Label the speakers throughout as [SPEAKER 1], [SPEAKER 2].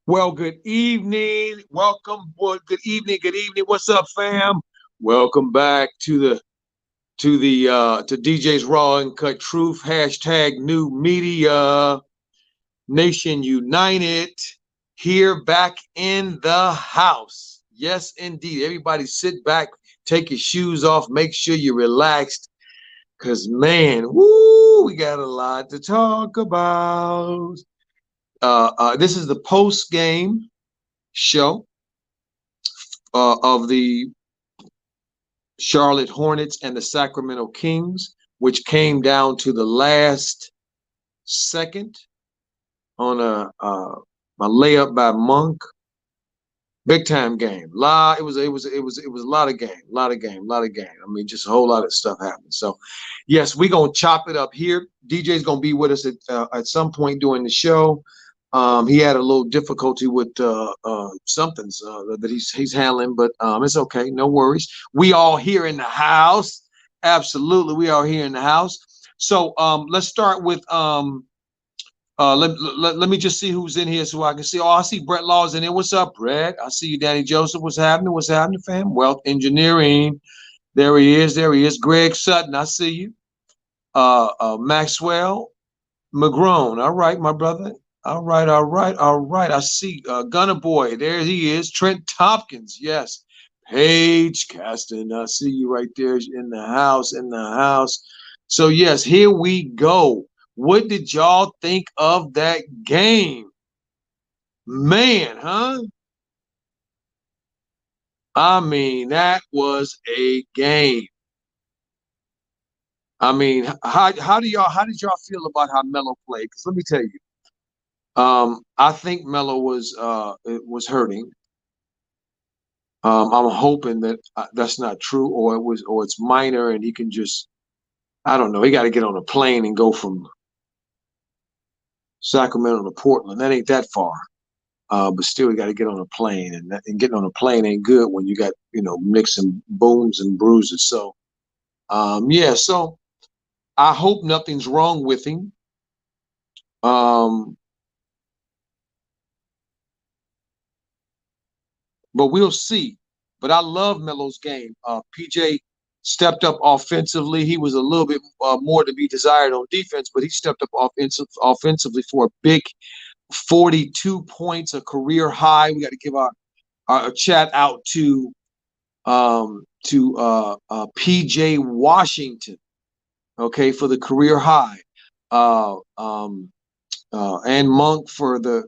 [SPEAKER 1] Well, good evening. Welcome. Good evening. Good evening. What's up, fam? Welcome back to DJ's Raw and Cut Truth. Hashtag New Media Nation United. Here back in the house. Yes, indeed. Everybody sit back, take your shoes off, make sure you're relaxed. Cause man, woo, we got a lot to talk about. This is the post game show of the Charlotte Hornets and the Sacramento Kings, which came down to the last second on a layup by Monk. Big time game. It was a lot of game, lot of game. I mean, just a whole lot of stuff happened. So, yes, we're gonna chop it up here. DJ's gonna be with us at some point during the show. He had a little difficulty with somethings that he's handling, but it's okay, no worries. We all here in the house, absolutely, we are here in the house. So let's start with let me just see who's in here so I can see. Oh, I see Brett Laws in there. What's up, Brett? I see you, Danny Joseph. What's happening? What's happening, fam? Wealth Engineering. There he is. There he is. Greg Sutton. I see you. Maxwell McGrone. All right, my brother. All right, all right, all right. I see Gunner Boy. There he is. Trent Tompkins. Yes. Paige Caston. I see you right there in the house. In the house. So yes, here we go. What did y'all think of that game? Man, huh? I mean, that was a game. I mean, how did y'all feel about how Melo played? Because let me tell you, I think Melo was hurting. I'm hoping that that's not true, or it's minor, and he can just I don't know. He got to get on a plane and go from Sacramento to Portland. That ain't that far. But still, you got to get on a plane, and getting on a plane ain't good when you got mixing booms and bruises. So, yeah. So I hope nothing's wrong with him. Um, but we'll see. But I love Melo's game. PJ stepped up offensively. He was a little bit more to be desired on defense, but he stepped up offensively for a big 42 points, a career high. We got to give our chat out to PJ Washington, okay, for the career high, uh, um, and Monk for the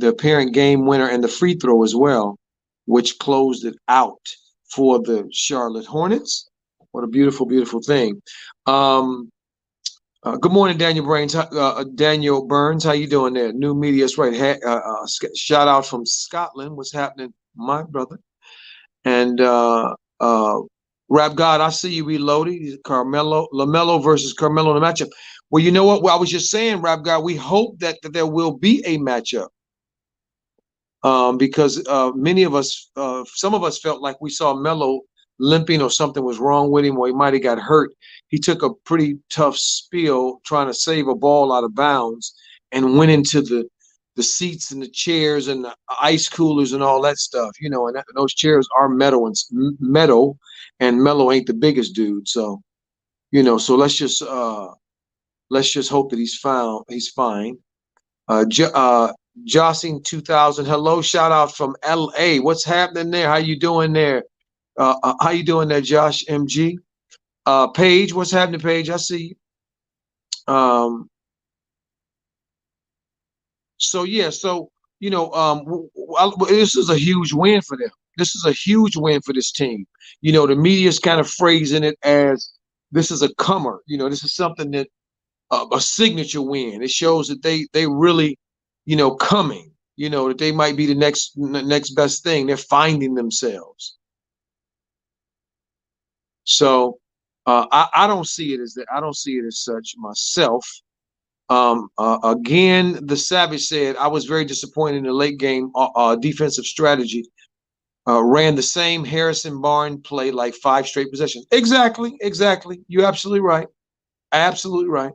[SPEAKER 1] apparent game winner and the free throw as well, which closed it out for the Charlotte Hornets. What a beautiful, beautiful thing. Um, good morning, Daniel Burns. How you doing there? New Media's right. Shout out from Scotland. What's happening, my brother? And uh, Rap God, I see you reloaded. Carmelo, LaMelo versus Carmelo in a matchup. Well, you know what? Well, I was just saying, Rap God, we hope that there will be a matchup. Because many of us, some of us felt like we saw Melo limping or something was wrong with him or he might have got hurt. He took a pretty tough spill trying to save a ball out of bounds and went into the seats and the chairs and the ice coolers and all that stuff, and those chairs are metal, and Melo ain't the biggest dude. So, so let's just hope that he's fine. Jossing 2000. Hello, shout out from LA. What's happening there? How you doing there? How you doing there, Josh MG? Paige, what's happening, Paige? I see you. So yeah, so this is a huge win for them. This is a huge win for this team. The media's kind of phrasing it as this is a comer. This is something that a signature win. It shows that they really, coming. That they might be the next best thing. They're finding themselves. So I don't see it as that. I don't see it as such myself. Again, the Savage said, I was very disappointed in the late game defensive strategy. Ran the same Harrison Barnes play like 5 straight possessions. Exactly, exactly. You're absolutely right. Absolutely right.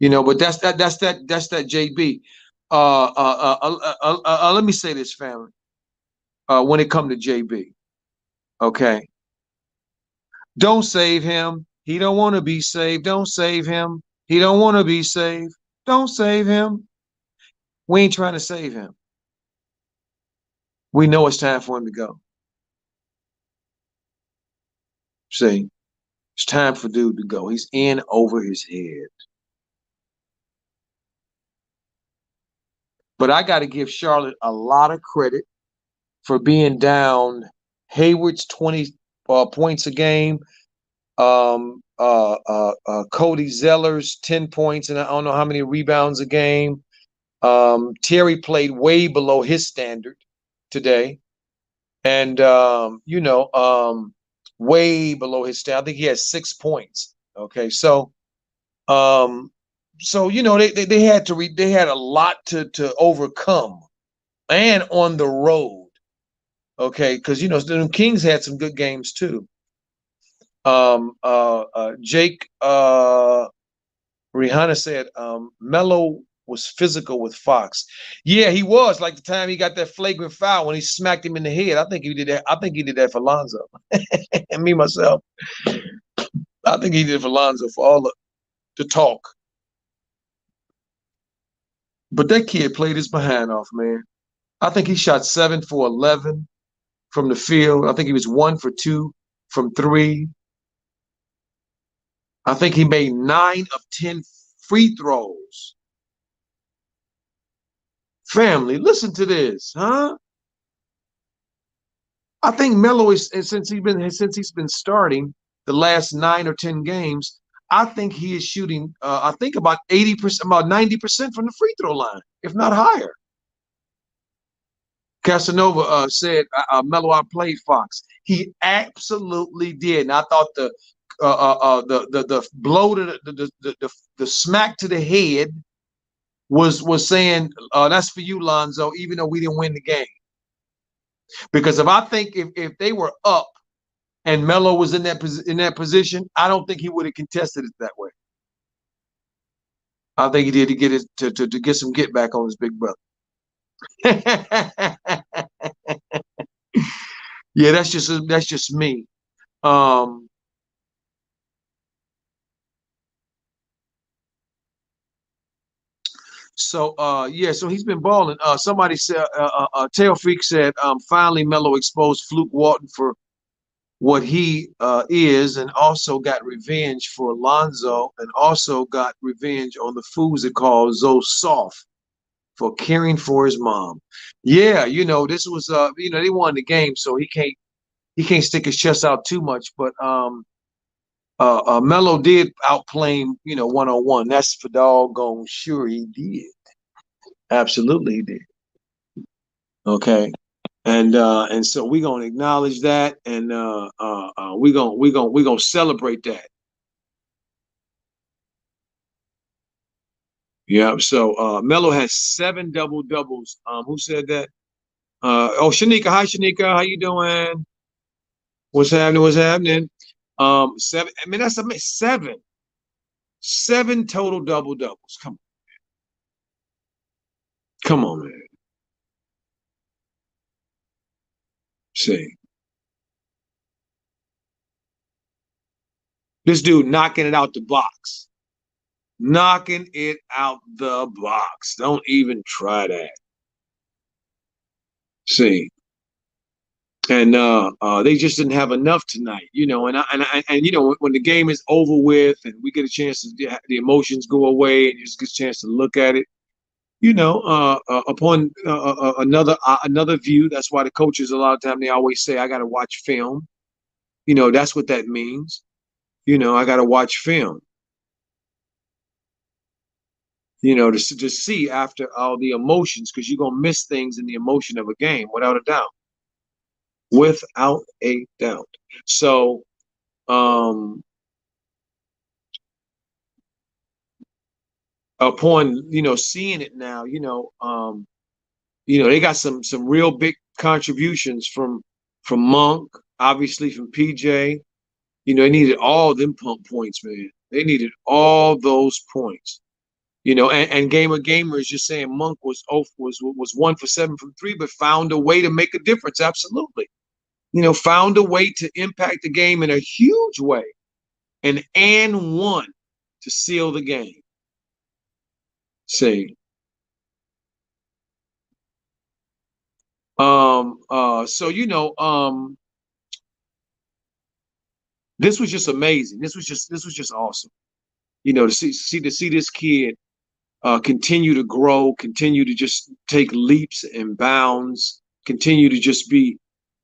[SPEAKER 1] But that's that JB. Let me say this, family. When it come to JB, okay, don't save him. He don't want to be saved. Don't save him. He don't want to be saved. Don't save him. We ain't trying to save him. We know it's time for him to go. See, it's time for dude to go. He's in over his head. But I got to give Charlotte a lot of credit for being down Hayward's 20 points a game. Cody Zeller's 10 points, and I don't know how many rebounds a game. Terry played way below his standard today. And, way below his standard. I think he had 6 points. Okay. So, they had they had a lot to overcome, and on the road. Okay. Cause, the Kings had some good games too. Jake, Rihanna said, Melo was physical with Fox. Yeah, he was. Like the time he got that flagrant foul when he smacked him in the head. I think he did that. I think he did that for Lonzo. And me myself, I think he did it for Lonzo for all the talk. But that kid played his behind off, man. I think he shot 7 for 11 from the field. I think he was 1 for 2 from 3. I think he made 9 of 10 free throws. Family, listen to this, huh? I think Melo is since he's been starting the last 9 or 10 games. I think he is shooting. I think about 80%, about 90% from the free throw line, if not higher. Casanova said Melo outplayed Fox. He absolutely did, and I thought the blow to the smack to the head was saying that's for you, Lonzo, even though we didn't win the game. Because if they were up and Melo was in that position, I don't think he would have contested it that way. I think he did to get to get some get back on his big brother. Yeah, that's just me. So he's been balling. Somebody said Tail Freak said finally Melo exposed Fluke Walton for what he is, and also got revenge for Lonzo, and also got revenge on the fools that call Zoe soft for caring for his mom. Yeah, this was they won the game, so he can't stick his chest out too much. But Melo did outplay him, 1-on-1. That's for doggone sure he did. Absolutely he did. Okay. And so we're gonna acknowledge that, and we're gonna celebrate that. Yeah. So Melo has 7 double doubles. Who said that? Shanika. Hi, Shanika. How you doing? What's happening? What's happening? 7. I mean, that's amazing. 7 total double doubles. Come on, man. See, this dude knocking it out the box. Knocking it out the box. Don't even try that. See, and they just didn't have enough tonight, and when the game is over with and we get a chance to the emotions go away and you just get a chance to look at it, upon another view. That's why the coaches a lot of time they always say I got to watch film. That's what that means. I got to watch film. To see after all the emotions, because you're gonna miss things in the emotion of a game, without a doubt. Without a doubt. So, upon seeing it now, they got some real big contributions from Monk, obviously from PJ. They needed all them pump points, man. They needed all those points. And Gamer Gamer is just saying Monk was 1 for 7 from three, but found a way to make a difference. Absolutely. Found a way to impact the game in a huge way. And one to seal the game. See. So this was just amazing. This was just awesome. To see this kid continue to grow, continue to just take leaps and bounds, continue to just be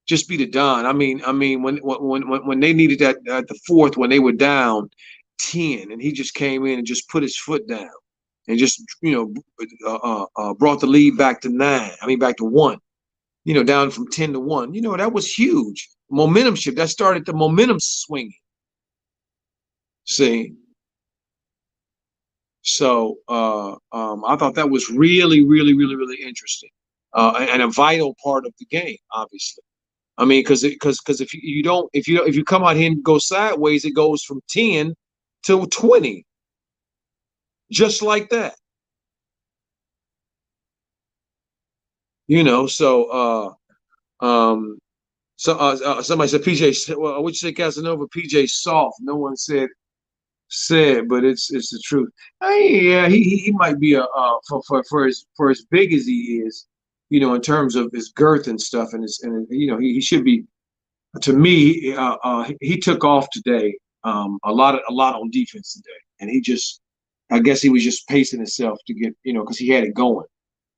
[SPEAKER 1] the Don. I mean, when they needed that at the fourth, when they were down 10, and he just came in and just put his foot down and just brought the lead back to 9. I mean, back to 1. Down from 10 to 1. That was huge. Momentum shift. That started the momentum swinging. See. So I thought that was really, really, really, really interesting, and a vital part of the game, obviously. I mean, because if you come out here and go sideways, it goes from 10 to 20, just like that. Somebody said PJ. Well, would you say Casanova? PJ soft. No one said, but it's the truth. Yeah, he might be for as big as he is, in terms of his girth and stuff, and he should be. To me, he took off today, a lot on defense today, and I guess he was just pacing himself to get, because he had it going.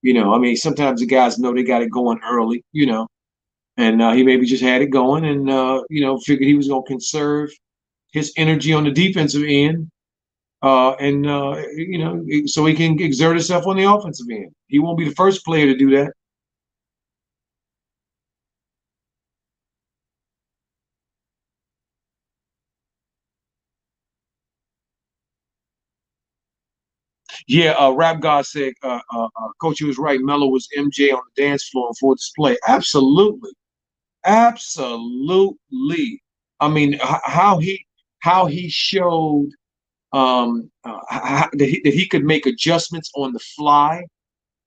[SPEAKER 1] I mean, sometimes the guys know they got it going early, and he maybe just had it going, and figured he was going to conserve his energy on the defensive end, and so he can exert himself on the offensive end. He won't be the first player to do that. Yeah, Rap God said, Coach, he was right. Melo was MJ on the dance floor for display. Absolutely, absolutely. I mean, how he showed that he could make adjustments on the fly.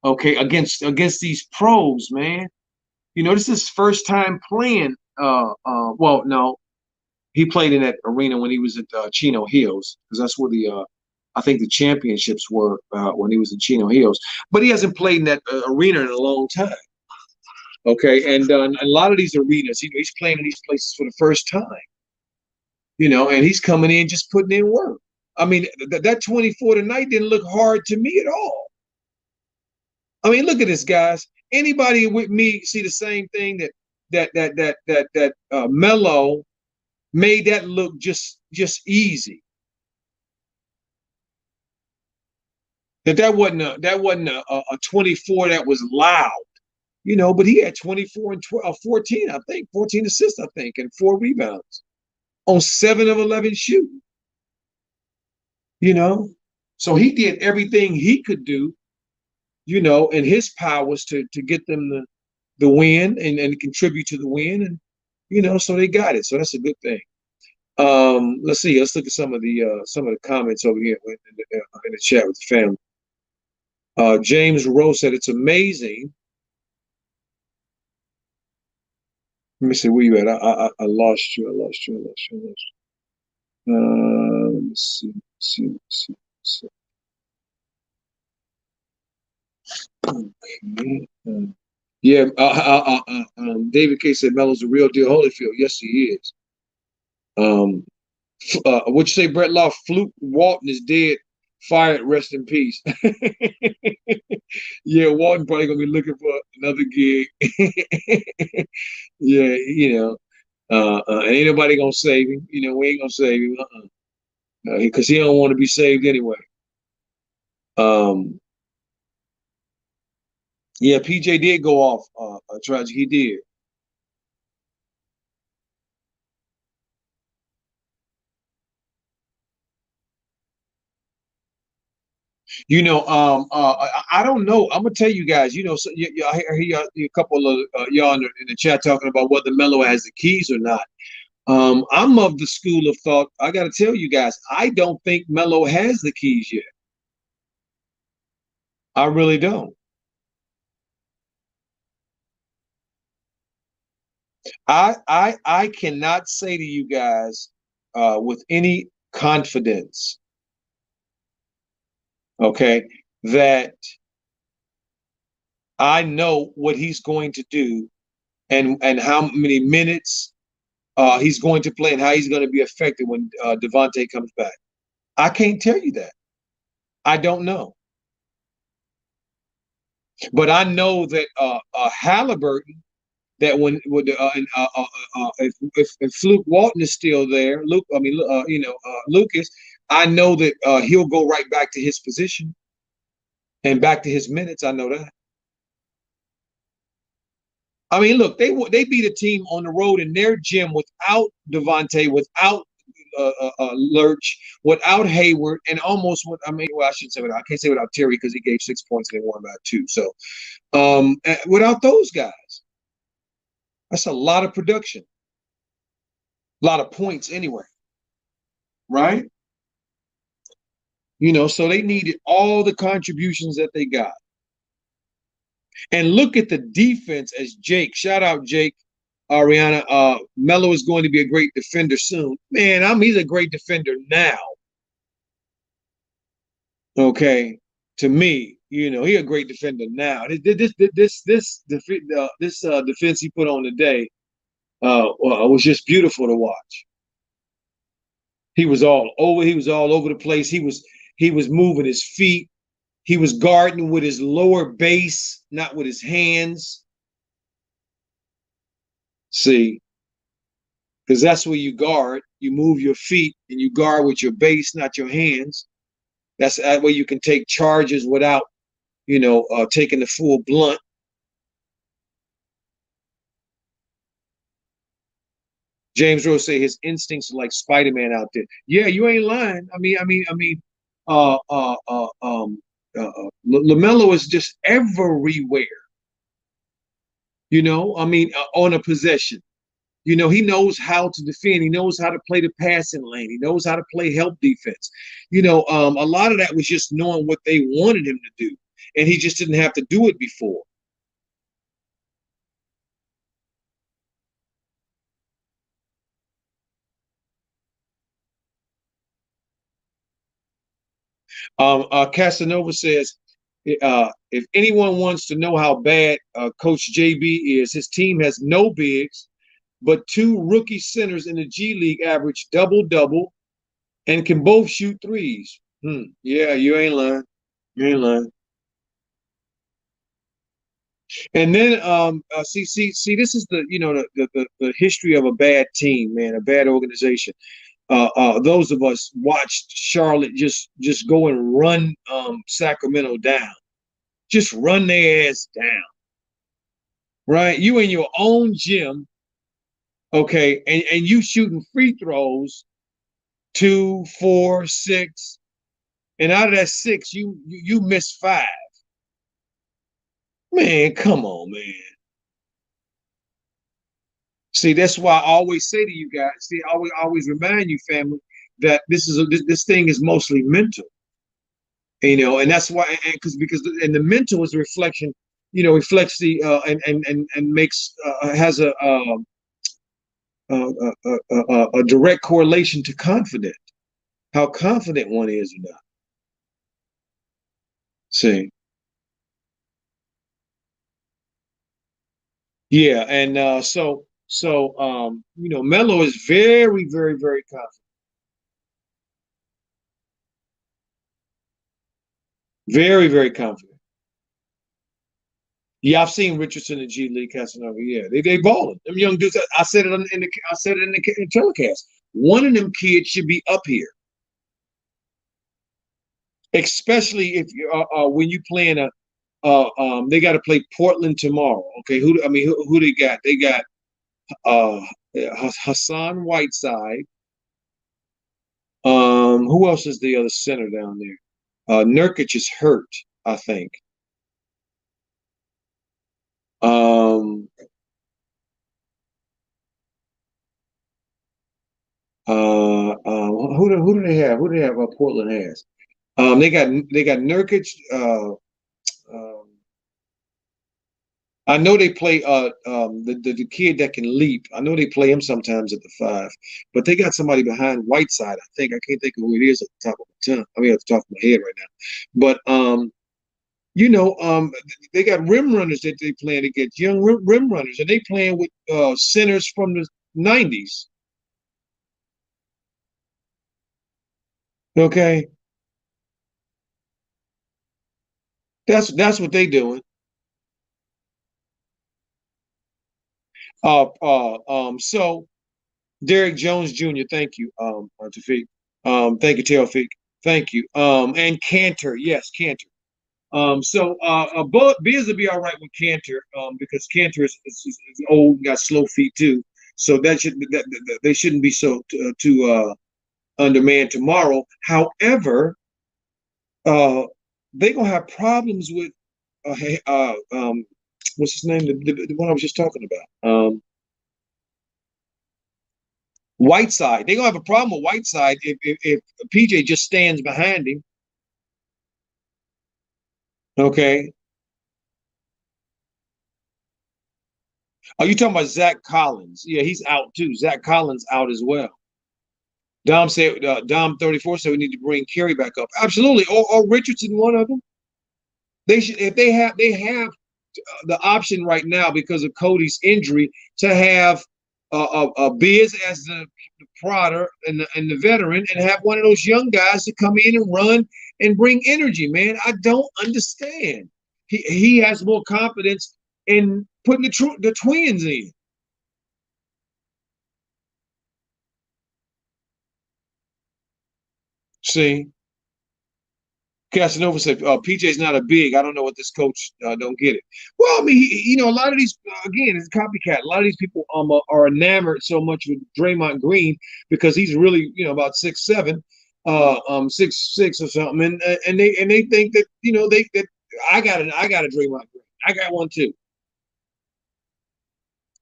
[SPEAKER 1] Okay, against these pros, man. This is his first time playing. Well, no, he played in that arena when he was at Chino Hills, because that's where I think the championships were when he was in Chino Hills. But he hasn't played in that arena in a long time. Okay, and a lot of these arenas, he's playing in these places for the first time. And he's coming in just putting in work. I mean, that 24 tonight didn't look hard to me at all. I mean, look at this, guys. Anybody with me see the same thing that Melo made that look just easy. That wasn't a 24 that was loud, but he had 24 and 12, 14, I think, 14 assists, I think, and 4 rebounds on 7 of 11 shooting. So he did everything he could do, in his powers to get them the win and contribute to the win, and so they got it. So that's a good thing. Let's see. Let's look at some of the comments over here in the chat with the family. James Rose said it's amazing. Let me see where you at. I lost you. Let me see. Okay. Yeah. David K said Melo's the real deal, Holyfield. Yes, he is. What you say, Brett Law? Fluke Walton is dead. Fired. Rest in peace. Yeah, Walton probably gonna be looking for another gig. Yeah, ain't nobody gonna save him. We ain't gonna save him, because he don't want to be saved anyway. Yeah, PJ did go off. Tragic, he did. I don't know. I'm gonna tell you guys. So I hear a couple of y'all in the chat talking about whether Melo has the keys or not. I'm of the school of thought. I got to tell you guys, I don't think Melo has the keys yet. I really don't. I cannot say to you guys with any confidence, okay, that I know what he's going to do and how many minutes he's going to play and how he's going to be affected when Devontae comes back. I can't tell you that. I don't know. But I know that Halliburton, that if Luke Walton is still there, Lucas, I know that he'll go right back to his position and back to his minutes. I know that. I mean, look, they beat a team on the road in their gym without Devontae, without Lurch, without Hayward, and almost what I mean. Well, I should say without. I can't say without Terry because he gave 6 points and they won by 2. So without those guys, that's a lot of production, a lot of points anyway, right? So they needed all the contributions that they got. And look at the defense as Jake. Shout out Jake. Ariana, Melo is going to be a great defender soon. Man, he's a great defender now. Okay, to me, he a great defender now. This defense he put on today was just beautiful to watch. He was all over. He was all over the place. He was moving his feet. He was guarding with his lower base, not with his hands. See, because that's where you guard. You move your feet and you guard with your base, not your hands. That's that way you can take charges without, taking the full blunt. James Rose say his instincts are like Spider-Man out there. Yeah, you ain't lying. LaMelo is just everywhere. On a possession. He knows how to defend. He knows how to play the passing lane. He knows how to play help defense. A lot of that was just knowing what they wanted him to do, and he just didn't have to do it before. Casanova says, if anyone wants to know how bad Coach JB is, his team has no bigs, but 2 rookie centers in the G League average double-double and can both shoot threes. Yeah, you ain't lying. You ain't lying. And then see, this is the history of a bad team, man, a bad organization. Those of us watched Charlotte just go and run Sacramento down, just run their ass down, right? You in your own gym, okay, and you shooting free throws, 2, 4, 6, and out of that 6, you miss 5. Man, come on, man. See, that's why I always say to you guys. See, I always remind you, family, that this thing is mostly mental. And that's why, because the mental is a reflection, reflects the and makes has a direct correlation to confident, how confident one is or not. See, yeah, and Melo is very, very, very confident, very, very confident. Yeah, I've seen Richardson and G League Casanova. Yeah, they balling. Them young dudes. I said it I said it in the telecast. One of them kids should be up here, especially if you when you playing they got to play Portland tomorrow. Okay, who they got? They got uh Hassan Whiteside. Who else is the other center down there? Nurkic is hurt, I think. Um, who do they have? Who do they have? Portland has. They got Nurkic. I know they play the kid that can leap. I know they play him sometimes at the five, but they got somebody behind Whiteside. I think I can't think of who it is at the top of my tongue. I mean, at the top of my head right now. But you know, they got rim runners that they playing against, young rim runners, and they playing with centers from the '90s. Okay, that's what they doing. So Derek Jones Jr., thank you, Tafik. Thank you, Tailfik. Thank you. And Cantor, yes, Cantor. Biz will be all right with Cantor, because Cantor is old and got slow feet too. So they shouldn't be so too undermanned tomorrow. However, uh, they gonna have problems with uh, uh, um, what's his name? The one I was just talking about. Whiteside. They're gonna have a problem with Whiteside if PJ just stands behind him. Okay. Are you talking about Zach Collins? Yeah, he's out too. Zach Collins out as well. Dom 34 said we need to bring Kerry back up. Absolutely. Or Richardson, one of them. They should if they have the option right now because of Cody's injury to have Biz as the prodder and the veteran, and have one of those young guys to come in and run and bring energy. Man, I don't understand. He has more confidence in putting the twins in. See, Casanova said, "PJ's not a big. I don't know what this coach don't get it." Well, I mean, a lot of these again, it's a copycat. A lot of these people are enamored so much with Draymond Green because he's really about 6'7", 6'6" or something, and they think that they that I got a Draymond Green. I got one too.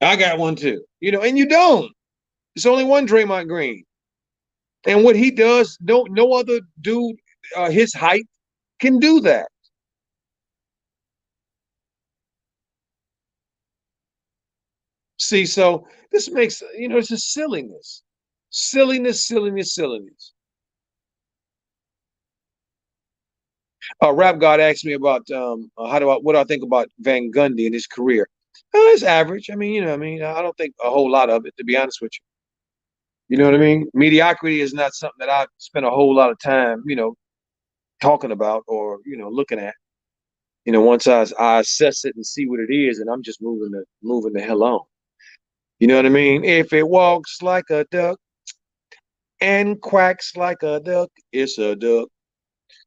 [SPEAKER 1] I got one too. And you don't. It's only one Draymond Green, and what he does, no other dude his height can do that. See, so this makes it's just silliness, silliness. Rap God asked me about what do I think about Van Gundy and his career. It's average. I mean, I don't think a whole lot of it, to be honest with you. You know what I mean? Mediocrity is not something that I spend a whole lot of time, talking about or looking at. Once I assess it and see what it is, and I'm just moving the hell on. You know what I mean? If it walks like a duck and quacks like a duck, it's a duck.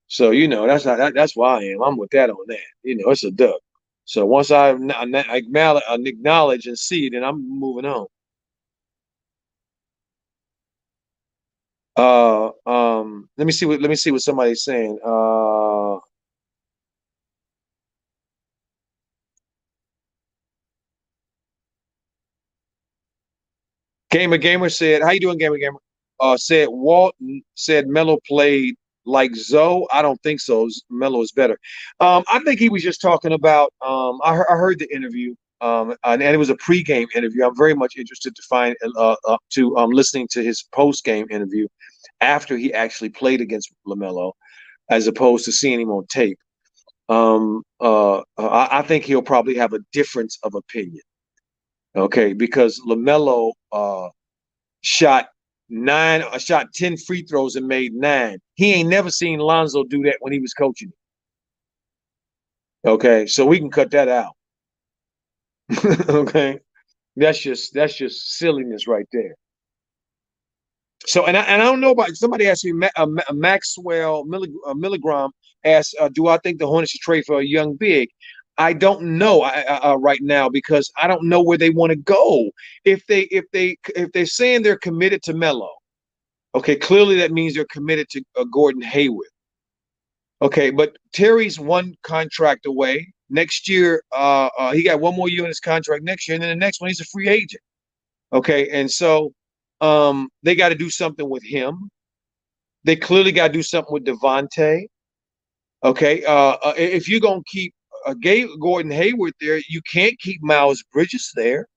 [SPEAKER 1] So that's why I am. I'm with that on that. It's a duck. So once I acknowledge and see it, then I'm moving on. Let me see what somebody's saying. Gamer said, "How you doing, Gamer?" Said Walton said Melo played like Zoe. I don't think so. Melo is better. I think he was just talking about. I heard the interview, and it was a pregame interview. I'm very much interested to find to listening to his postgame interview after he actually played against LaMelo, as opposed to seeing him on tape. I think he'll probably have a difference of opinion. Okay, because LaMelo shot 10 free throws and made 9. He ain't never seen Lonzo do that when he was coaching. Okay, so we can cut that out. Okay, that's just silliness right there. So and I don't know about somebody asked me Maxwell Milligram asked, do I think the Hornets should trade for a young big? I don't know right now because I don't know where they want to go. If they're saying they're committed to Melo, okay, clearly that means they're committed to Gordon Hayward. Okay, but Terry's one contract away. Next year, he got one more year in his contract next year, and then the next one he's a free agent. Okay, and so they got to do something with him. They clearly got to do something with Devontae. Okay, if you're gonna keep Gordon Hayward there, you can't keep Miles Bridges there.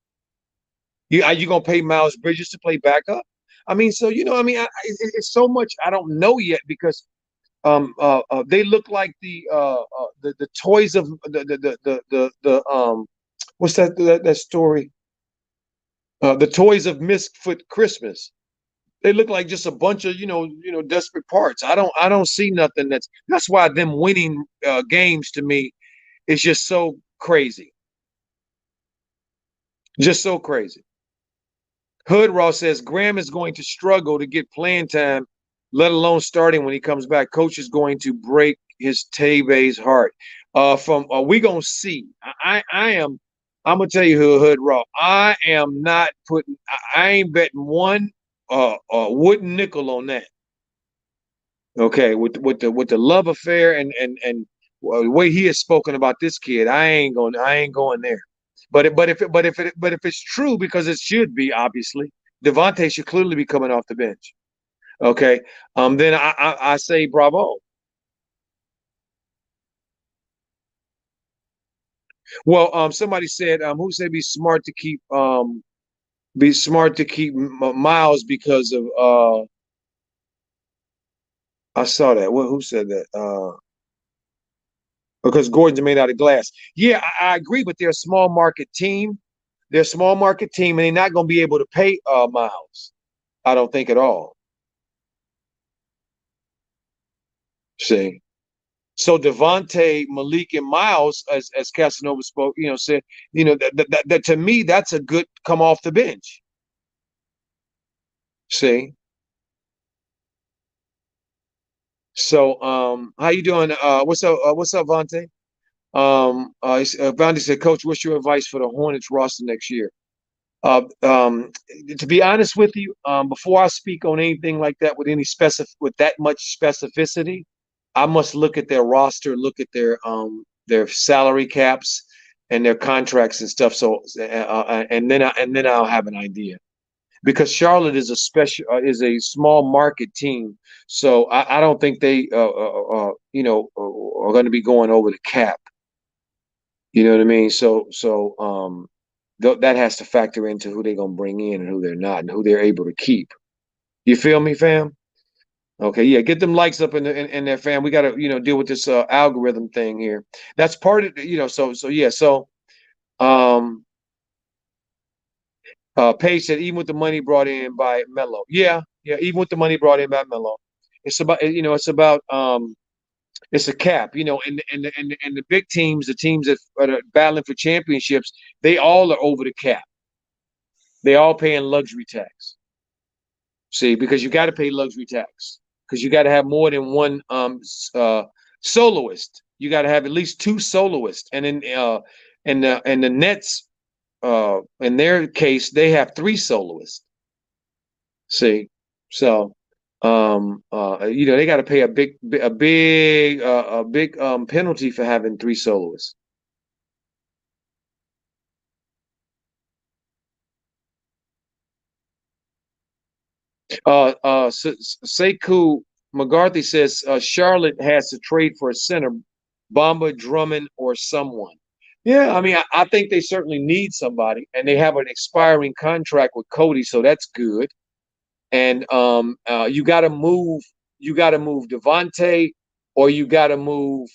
[SPEAKER 1] Are you gonna pay Miles Bridges to play backup? I mean, so it's so much I don't know yet because they look like the toys of the what's that story? The toys of Misfit Christmas. They look like just a bunch of desperate parts. I don't see nothing that's why them winning games to me is just so crazy, just so crazy. Hood Ross says Graham is going to struggle to get playing time, let alone starting when he comes back. Coach is going to break his Tave's heart. From we gonna see. I am. I'm gonna tell you who Hood Ross. I am not putting. I ain't betting one wooden nickel on that. Okay, with the love affair and the way he has spoken about this kid, I ain't going there. But if it's true, because it should be obviously, Devontae should clearly be coming off the bench. Okay, then I say bravo. Well, somebody said who said be smart to keep Miles because of I saw that. Who said that? Because Gordon's made out of glass. Yeah, I agree, but they're a small market team. They're a small market team, and they're not going to be able to pay Miles. I don't think at all. See, so Devontae, Malik, and Miles, as Casanova spoke, said, that to me that's a good come off the bench. See, so how you doing? What's up, Vontae? Vontae said, Coach, what's your advice for the Hornets roster next year? Uh, um, to be honest with you, before I speak on anything like that with that much specificity, I must look at their roster, look at their salary caps and their contracts and stuff. So and then I'll have an idea because Charlotte is a small market team, so I don't think they are going to be going over the cap. You know what I mean? That has to factor into who they're gonna bring in and who they're not, and who they're able to keep. You feel me, fam? Okay, yeah, get them likes up in there, fam. We gotta deal with this algorithm thing here. That's part of So yeah, um Paige said even with the money brought in by Melo, yeah, yeah, even with the money brought in by Melo, it's a cap, and the big teams, the teams that are battling for championships, they all are over the cap. They all paying luxury tax. See, because you got to pay luxury tax because you got to have more than one soloist. You got to have at least two soloists, and the Nets, in their case, they have three soloists. See, so they got to pay a big penalty for having three soloists. Sekou McCarthy says Charlotte has to trade for a center, Bamba, Drummond, or someone. Yeah, I mean, I think they certainly need somebody, and they have an expiring contract with Cody, so that's good. And you got to move Devontae, or you got to move.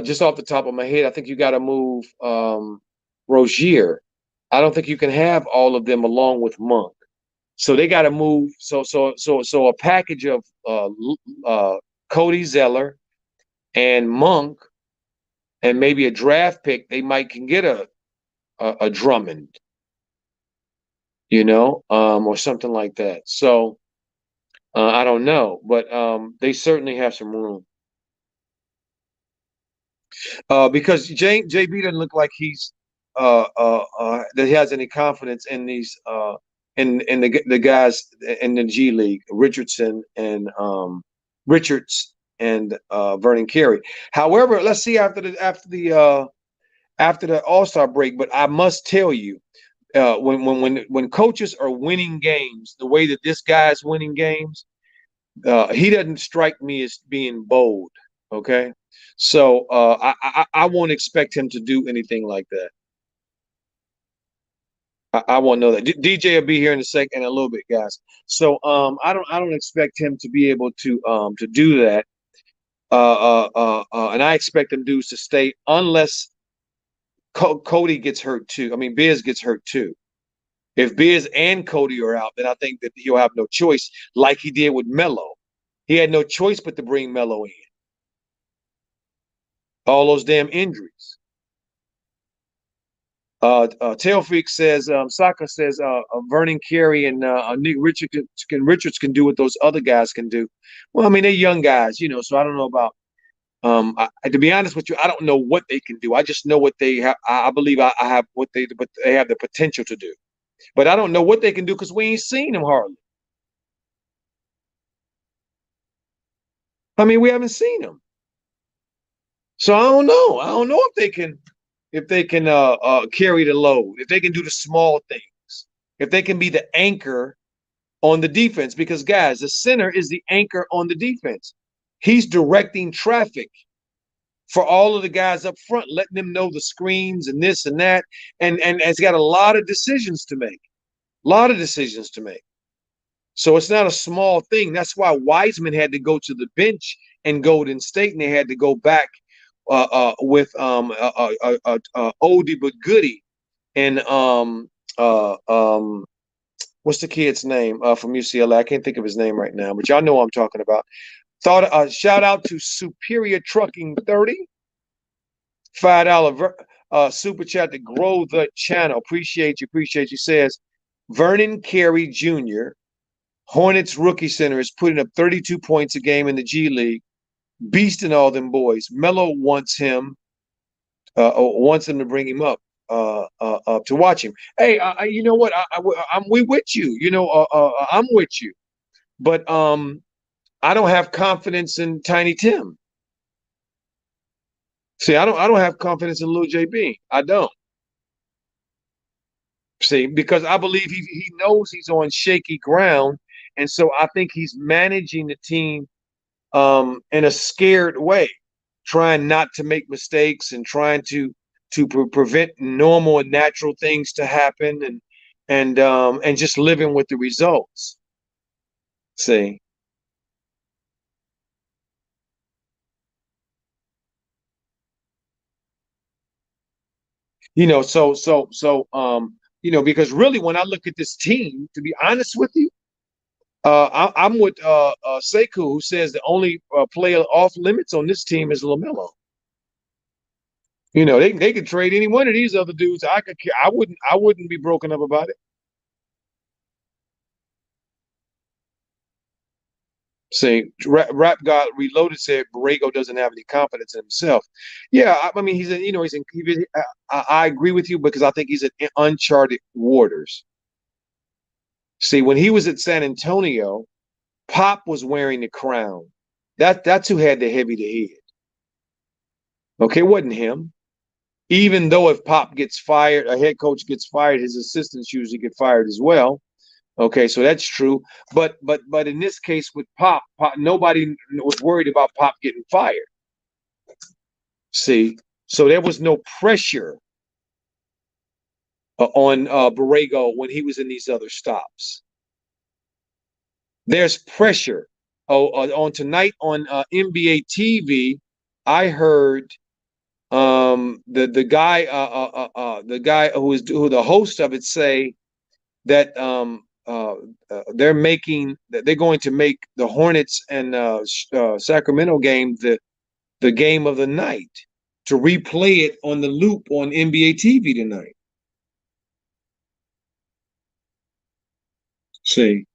[SPEAKER 1] Just off the top of my head, I think you got to move Rozier. I don't think you can have all of them along with Monk. So they got to move. So a package of Cody Zeller and Monk, and maybe a draft pick. They might can get a Drummond, or something like that. So I don't know, but they certainly have some room. Because JB doesn't look like that he has any confidence in these in the guys in the G League, Richards and Vernon Carey. However, let's see after the All-Star break. But I must tell you, when coaches are winning games the way that this guy's winning games, he doesn't strike me as being bold. Okay. So I won't expect him to do anything like that. I won't know that. DJ will be here in a sec in a little bit, guys. So I don't expect him to be able to do that. And I expect them dudes to stay unless Cody gets hurt too. I mean, Biz gets hurt too. If Biz and Cody are out, then I think that he'll have no choice, like he did with Melo. He had no choice but to bring Melo in. All those damn injuries. Tail Freak says, Saka says, Vernon Carey and Nick Richards can do what those other guys can do. Well, I mean, they're young guys, so I don't know about. To be honest with you, I don't know what they can do. I just know what they have. I believe I have but they have the potential to do. But I don't know what they can do because we ain't seen them hardly. I mean, we haven't seen them. So I don't know. I don't know if they can carry the load, if they can do the small things, if they can be the anchor on the defense. Because guys, the center is the anchor on the defense. He's directing traffic for all of the guys up front, letting them know the screens and this and that, and has got a lot of decisions to make. A lot of decisions to make. So it's not a small thing. That's why Wiseman had to go to the bench in Golden State, and they had to go back with oldie but goodie and what's the kid's name from UCLA? I can't think of his name right now, but y'all know what I'm talking about. Shout out to Superior Trucking 30, $5 super chat to grow the channel. Appreciate you. Says Vernon Carey Jr., Hornets rookie center, is putting up 32 points a game in the G League. Beasting all them boys. Melo wants him to bring him up to watch him. Hey, you know what? I'm with you. I'm with you. But I don't have confidence in Tiny Tim. See, I don't have confidence in Lil JB. I don't. See, because I believe he knows he's on shaky ground, and so I think he's managing the team in a scared way, trying not to make mistakes and trying to prevent normal and natural things to happen, and just living with the results. See, because really when I look at this team, to be honest with you, I'm with Sekou, who says the only player off limits on this team is LaMelo. They could trade any one of these other dudes. I wouldn't be broken up about it. See, Rap God Reloaded said Borrego doesn't have any confidence in himself. Yeah, I mean I agree with you because I think he's in uncharted waters. See, when he was at San Antonio, Pop was wearing the crown. That's who had the heavy the head. Okay, it wasn't him. Even though if Pop gets fired, a head coach gets fired, his assistants usually get fired as well. Okay, so that's true. But in this case with Pop, nobody was worried about Pop getting fired. See, so there was no pressure on Borrego when he was in these other stops. There's pressure. On tonight on NBA TV, I heard the guy who the host of it say that they're going to make the Hornets and Sacramento game the game of the night, to replay it on the loop on NBA TV tonight. See,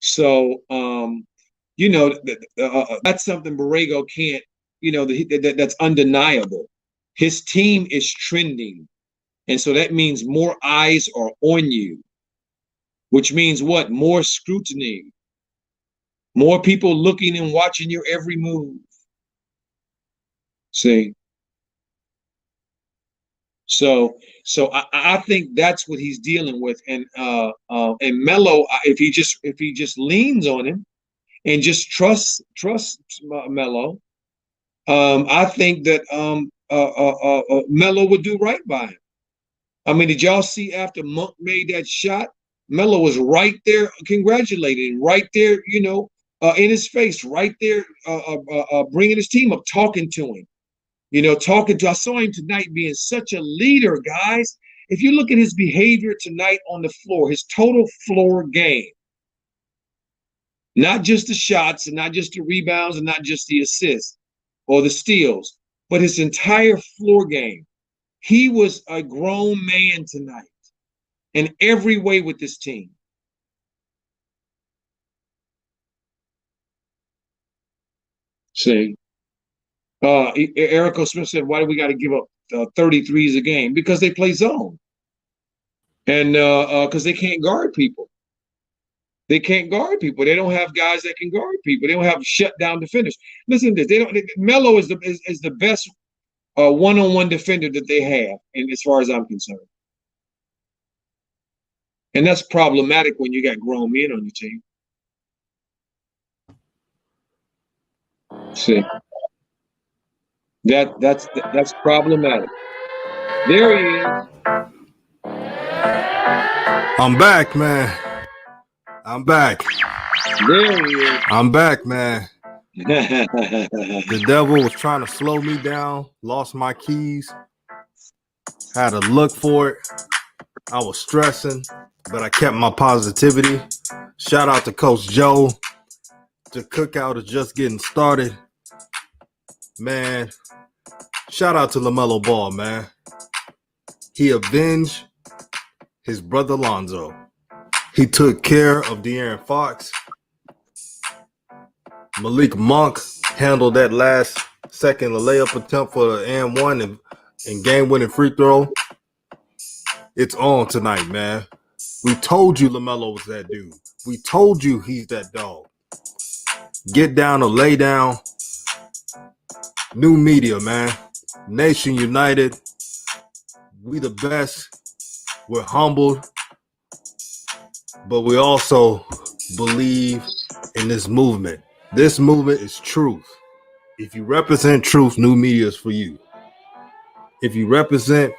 [SPEAKER 1] so that's something Borrego can't. That's undeniable. His team is trending. And so that means more eyes are on you, which means what? More scrutiny, more people looking and watching your every move. See? So I think that's what he's dealing with. And Melo, if he just leans on him and just trust Melo. I think that Melo would do right by him. I mean, did y'all see after Monk made that shot? Melo was right there, congratulating, right there, in his face, right there, bringing his team up, talking to him. I saw him tonight being such a leader, guys. If you look at his behavior tonight on the floor, his total floor game, not just the shots and not just the rebounds and not just the assists or the steals, but his entire floor game. He was a grown man tonight in every way with this team. See, Erico Smith said, why do we got to give up 33s a game? Because they play zone. And because they can't guard people. They can't guard people. They don't have guys that can guard people. They don't have shutdown defenders. Listen to this. Melo is the best one-on-one defender that they have, and as far as I'm concerned. And that's problematic when you got grown men on your team. See, that's problematic. There he is.
[SPEAKER 2] I'm back, man. I'm back.
[SPEAKER 1] There he is.
[SPEAKER 2] I'm back, man. The devil was trying to slow me down. Lost my keys. Had to look for it. I was stressing, but I kept my positivity. Shout out to Coach Joe. The cookout is just getting started. Man, shout out to LaMelo Ball, man. He avenged his brother Lonzo. He took care of De'Aaron Fox. Malik Monk handled that last second layup attempt for the and one and game-winning free throw. It's on tonight, man. We told you LaMelo was that dude. We told you he's that dog. Get down or lay down. New media, man. Nation united. We the best. We're humbled. But we also believe in this movement. This movement is truth. If you represent truth, new media is for you. If you represent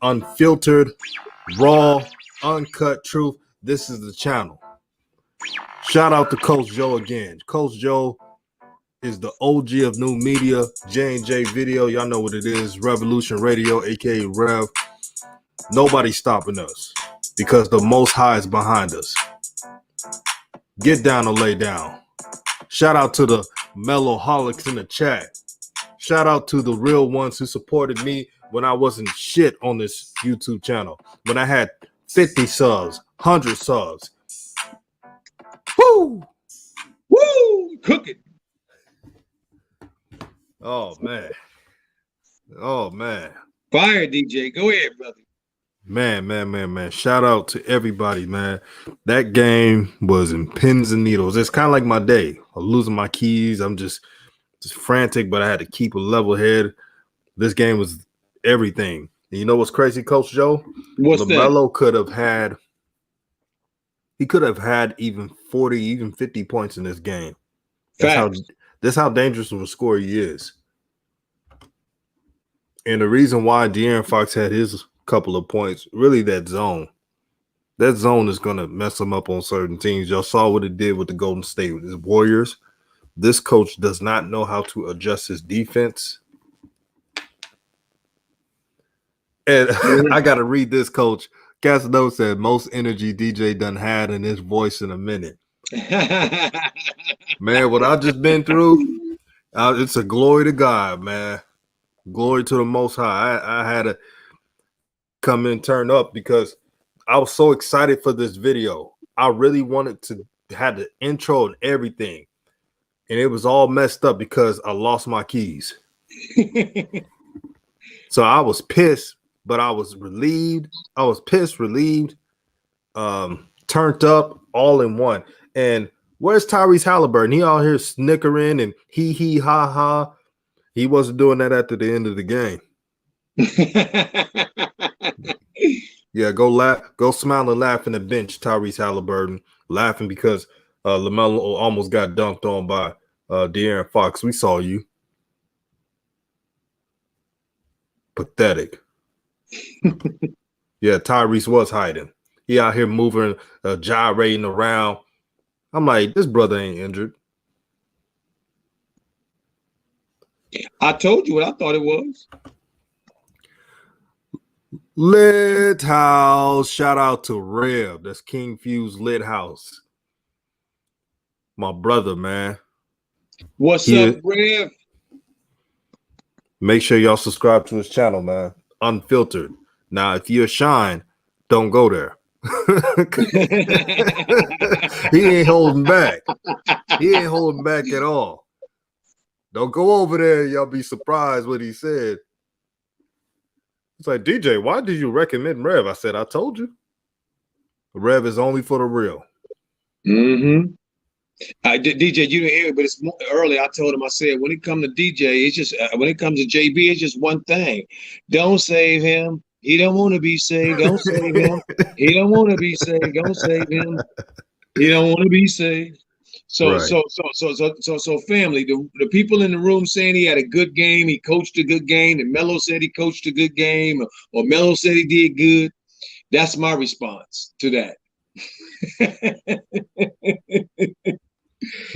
[SPEAKER 2] unfiltered, raw, uncut truth, this is the channel. Shout out to Coach Joe again. Coach Joe is the OG of new media. J&J Video, y'all know what it is. Revolution Radio, aka Rev. Nobody's stopping us because the Most High is behind us. Get down or lay down. Shout out to the Meloholics in the chat. Shout out to the real ones who supported me when I wasn't shit on this YouTube channel. When I had 50 subs, 100 subs. Woo!
[SPEAKER 1] Woo! Cooking.
[SPEAKER 2] Oh, man. Oh, man.
[SPEAKER 1] Fire, DJ. Go ahead, brother.
[SPEAKER 2] Man. Shout out to everybody, man. That game was in pins and needles. It's kind of like my day. I'm losing my keys. I'm just frantic, but I had to keep a level head. This game was everything. And you know what's crazy, Coach Joe?
[SPEAKER 1] What's
[SPEAKER 2] LaMelo could have had even 40, even 50 points in this game. That's how dangerous of a scorer he is. And the reason why De'Aaron Fox had his couple of points, really that zone. That zone is going to mess him up on certain teams. Y'all saw what it did with the Golden State with his Warriors. This coach does not know how to adjust his defense. And I got to read this, Coach. Casanova said, most energy DJ done had in his voice in a minute. Man, what I just been through, it's a glory to God, man. Glory to the Most High. I had to come in, turn up because I was so excited for this video. I really wanted to have the intro and everything. And it was all messed up because I lost my keys. So I was pissed, but I was relieved. I was pissed, relieved, turned up, all in one. And where's Tyrese Halliburton? He out here snickering and hee ha ha. He wasn't doing that after the end of the game. Yeah, go smile and laugh in the bench, Tyrese Halliburton. Laughing because LaMelo almost got dunked on by De'Aaron Fox. We saw you. Pathetic. Yeah, Tyrese was hiding. He out here moving, gyrating around. I'm like, this brother ain't injured.
[SPEAKER 1] I told you what I thought it was.
[SPEAKER 2] Lit House. Shout out to Rev. That's King Fuse Lit House. My brother, man.
[SPEAKER 1] What's up, Rev?
[SPEAKER 2] Make sure y'all subscribe to his channel, man. Unfiltered. Now, if you're Shine, don't go there. He ain't holding back. He ain't holding back at all. Don't go over there. Y'all be surprised what he said. It's like, DJ, why did you recommend Rev? I said, I told you. Rev is only for the real.
[SPEAKER 1] Mm-hmm. DJ, you didn't hear it, but it's more, early. I told him, I said, when it comes to DJ, it's just when it comes to JB, it's just one thing. Don't save him. He don't want to be saved. Don't save him. He don't want to be saved. Don't save him. He don't want to be saved. So,
[SPEAKER 2] Right.
[SPEAKER 1] so, family, the people in the room saying he had a good game, he coached a good game, and Melo said he coached a good game, or Melo said he did good. That's my response to that.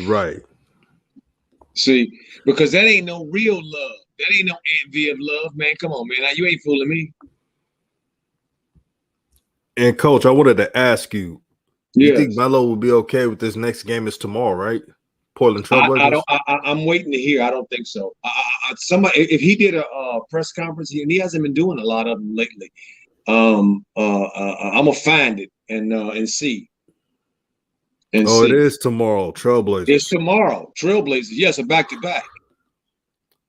[SPEAKER 2] Right.
[SPEAKER 1] See, because that ain't no real love. That ain't no Aunt Viv love, man. Come on, man. You ain't fooling me.
[SPEAKER 2] And Coach, I wanted to ask you,
[SPEAKER 1] Yes.
[SPEAKER 2] You think Melo will be okay with this next game? Is tomorrow, right? Portland Trailblazers.
[SPEAKER 1] I'm waiting to hear. I don't think so. Somebody, if he did a press conference, and he hasn't been doing a lot of them lately. I'm gonna find it and see. And
[SPEAKER 2] see.
[SPEAKER 1] It
[SPEAKER 2] is tomorrow. Trailblazers.
[SPEAKER 1] It's tomorrow. Trailblazers. Yes, a back-to-back.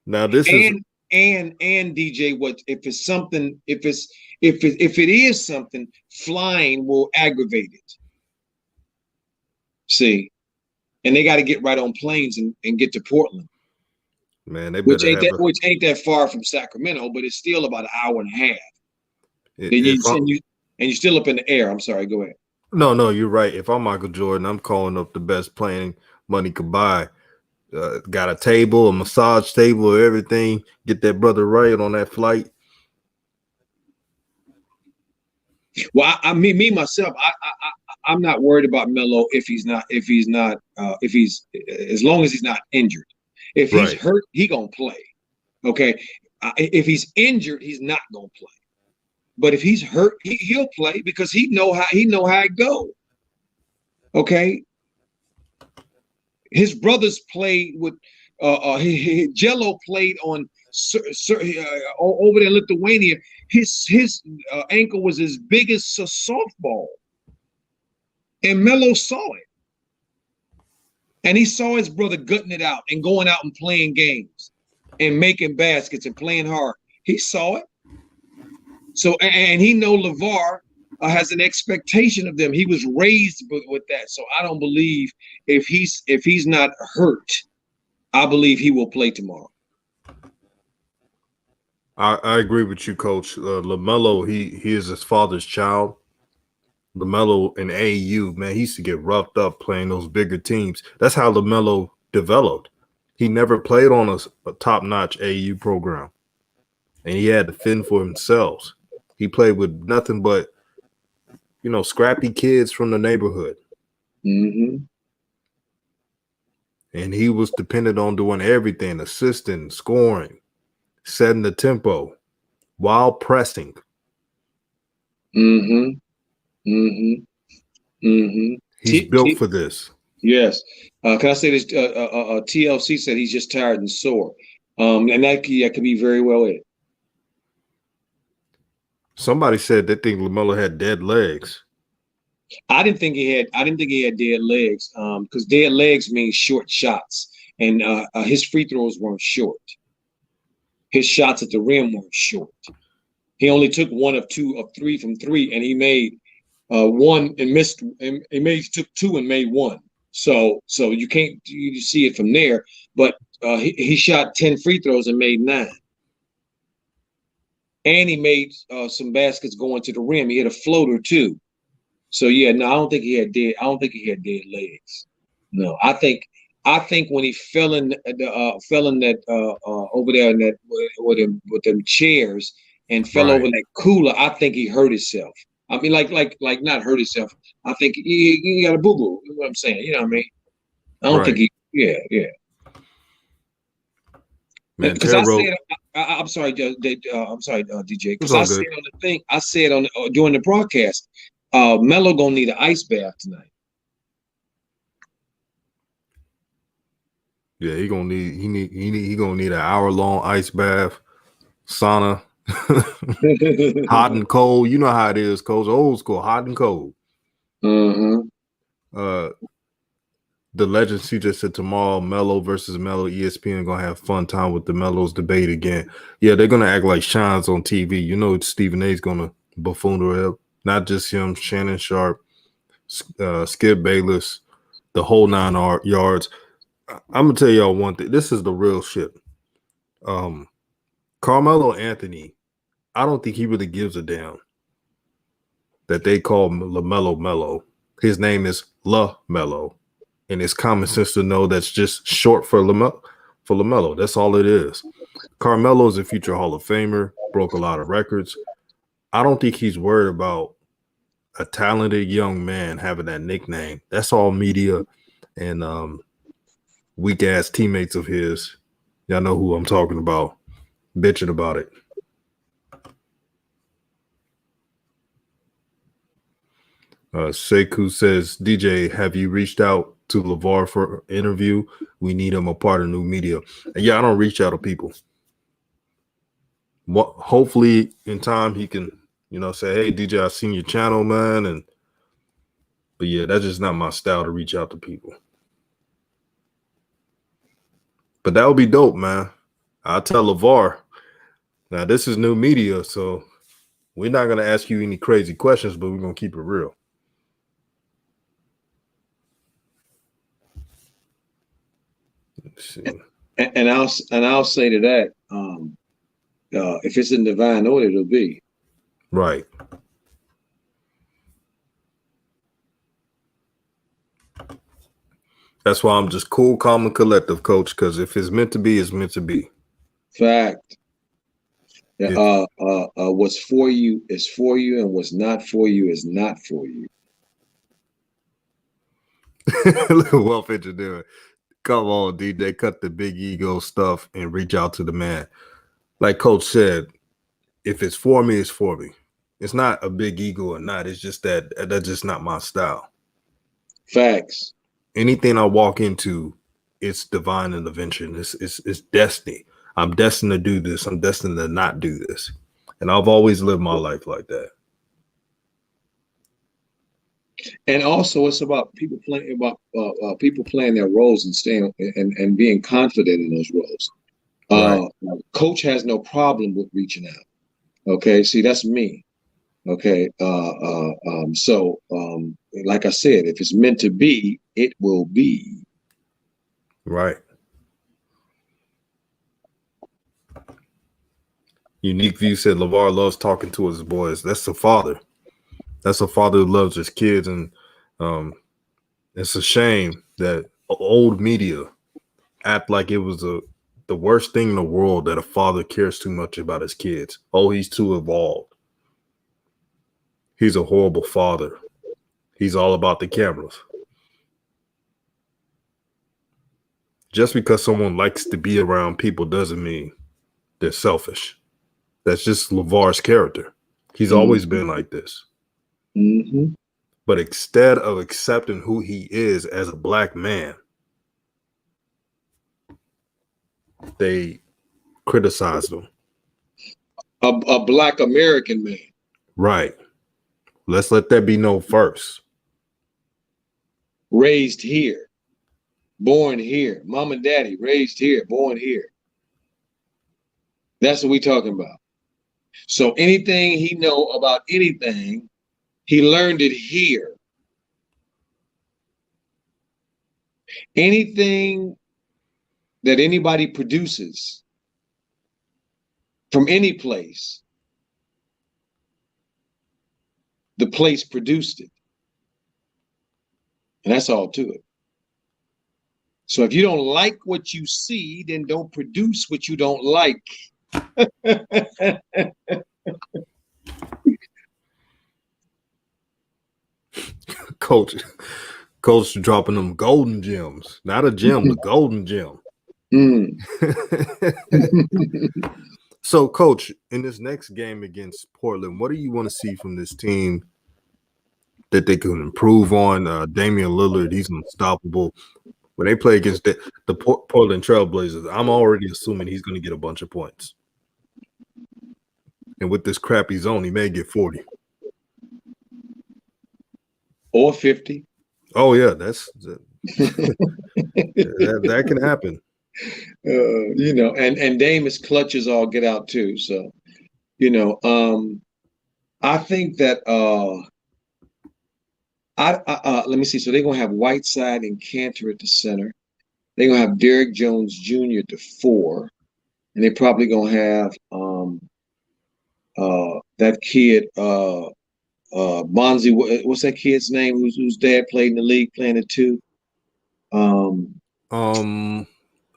[SPEAKER 2] Now this
[SPEAKER 1] is DJ. What if it's something? If it is something, flying will aggravate it. See, and they got to get right on planes and get to Portland.
[SPEAKER 2] Man, they
[SPEAKER 1] which ain't that far from Sacramento, but it's still about an hour and a half. And you're still up in the air. I'm sorry. Go ahead.
[SPEAKER 2] No, you're right. If I'm Michael Jordan, I'm calling up the best plane money could buy. Got a table, a massage table, everything. Get that brother right on that flight.
[SPEAKER 1] Well, myself, I'm not worried about Melo if he's as long as he's not injured. If he's hurt, he gonna play. Okay. If he's injured, he's not gonna play. But if he's hurt, he'll play because he know how it go. Okay. His brothers played with Jello played on over there in Lithuania. His ankle was as big as a softball, and Melo saw it, and he saw his brother gutting it out and going out and playing games and making baskets and playing hard. He saw it. So, and he know LeVar has an expectation of them. He was raised with that. So I don't believe if he's not hurt, I believe he will play tomorrow.
[SPEAKER 2] I agree with you, Coach. LaMelo, he is his father's child. LaMelo in AAU, man, he used to get roughed up playing those bigger teams. That's how LaMelo developed. He never played on a top-notch AAU program, and he had to fend for himself. He played with nothing but, scrappy kids from the neighborhood.
[SPEAKER 1] Mm-hmm.
[SPEAKER 2] And he was dependent on doing everything, assisting, scoring, setting the tempo while pressing.
[SPEAKER 1] Mm-hmm. Mm-hmm. Mm-hmm.
[SPEAKER 2] He's built for this.
[SPEAKER 1] Yes. Can I say this? TLC said he's just tired and sore. And that could be very well it.
[SPEAKER 2] Somebody said they think LaMelo had dead legs.
[SPEAKER 1] I didn't think he had dead legs. Because dead legs means short shots, and his free throws weren't short. His shots at the rim weren't short. He only took 1 of 2 of 3 from 3, and he made 1 and missed. And he took 2 and made 1. So you see it from there. But he shot 10 free throws and made 9. And he made some baskets going to the rim. He had a floater too. So yeah, no, I don't think he had dead legs. No. I think when he fell in that over there in that with them chairs and fell over
[SPEAKER 2] Right,
[SPEAKER 1] that cooler, I think he hurt himself. I mean, like not hurt himself. I think he got a boo boo. You know what I'm saying? You know what I mean? I don't think
[SPEAKER 2] right.
[SPEAKER 1] he. Yeah.
[SPEAKER 2] Man,
[SPEAKER 1] Because
[SPEAKER 2] Terry
[SPEAKER 1] I
[SPEAKER 2] wrote.
[SPEAKER 1] said, I'm sorry, I'm sorry, DJ.
[SPEAKER 2] It's
[SPEAKER 1] Because I
[SPEAKER 2] all
[SPEAKER 1] said
[SPEAKER 2] good.
[SPEAKER 1] on the thing, I said on during the broadcast, Melo gonna need an ice bath tonight.
[SPEAKER 2] Yeah, he gonna need an hour-long ice bath, sauna, hot and cold. You know how it is, coach. Old school, hot and cold.
[SPEAKER 1] Uh-huh.
[SPEAKER 2] Uh, the legend C just said tomorrow, Melo versus Melo. ESPN gonna have fun time with the Melos debate again. Yeah, they're gonna act like Shines on TV. You know, Stephen A's gonna buffoon her up. Not just him, Shannon Sharp, Skip Bayless, the whole yards. I'm gonna tell y'all one thing. This is the real shit. Um, Carmelo Anthony, I don't think he really gives a damn that they call LaMelo Melo. His name is LaMelo, and it's common sense to know that's just short for LaMelo. That's all it is. Carmelo is a future Hall of Famer, broke a lot of records. I don't think he's worried about a talented young man having that nickname. That's all media and weak ass teammates of his. Y'all know who I'm talking about, bitching about it. Sekou says, DJ, have you reached out to LeVar for an interview? We need him a part of new media. And yeah, I don't reach out to people. Hopefully in time he can, say, hey, DJ, I seen your channel, man. But yeah, that's just not my style to reach out to people. But that would be dope, man. I'll tell LeVar. Now, this is new media, so we're not going to ask you any crazy questions, but we're going to keep it real. Let's see.
[SPEAKER 1] And I'll say to that, if it's in divine order, it'll be
[SPEAKER 2] Right. That's why I'm just cool, calm, and collective, coach, because if it's meant to be, it's meant to be.
[SPEAKER 1] fact. What's for you is for you, and what's not for you is not for you.
[SPEAKER 2] Look at Wealth Engineering. Come on, DJ, cut the big ego stuff and reach out to the man. Like Coach said, if it's for me, it's for me. It's not a big ego or not. It's just that's just not my style.
[SPEAKER 1] Facts.
[SPEAKER 2] Anything I walk into, it's divine intervention. It's destiny. I'm destined to do this. I'm destined to not do this. And I've always lived my life like that.
[SPEAKER 1] And also, it's about people playing their roles and staying and being confident in those roles.
[SPEAKER 2] Right.
[SPEAKER 1] Coach has no problem with reaching out. Okay, see, that's me. Okay, like I said, if it's meant to be, it will be.
[SPEAKER 2] Right. Unique View said LeVar loves talking to his boys. That's a father. That's a father who loves his kids, and it's a shame that old media act like it was the worst thing in the world that a father cares too much about his kids. Oh, he's too involved. He's a horrible father. He's all about the cameras. Just because someone likes to be around people doesn't mean they're selfish. That's just LeVar's character. He's always been like this.
[SPEAKER 1] Mm-hmm.
[SPEAKER 2] But instead of accepting who he is as a black man, they criticized him.
[SPEAKER 1] A black American man.
[SPEAKER 2] Right. Let's let that be known first.
[SPEAKER 1] Raised here, born here, mom and daddy raised here, born here. That's what we talking about. So anything he know about anything, he learned it here. Anything that anybody produces from any place, the place produced it. And that's all to it. So if you don't like what you see, then don't produce what you don't like.
[SPEAKER 2] Coach, coach dropping them golden gems. Not a gem, the golden gem.
[SPEAKER 1] Mm.
[SPEAKER 2] So, coach, in this next game against Portland, what do you want to see from this team that they can improve on? Damian Lillard, he's unstoppable. When they play against the Portland Trailblazers, I'm already assuming he's going to get a bunch of points. And with this crappy zone, he may get 40.
[SPEAKER 1] Or 50.
[SPEAKER 2] Oh, yeah, that can happen.
[SPEAKER 1] And Dame is clutch as all get out too. So, I think that let me see. So they're gonna have Whiteside and Cantor at the center. They're gonna have Derrick Jones Jr. at the 4, and they're probably gonna have that kid Bonzi. What's that kid's name? Whose dad played in the league, playing it too.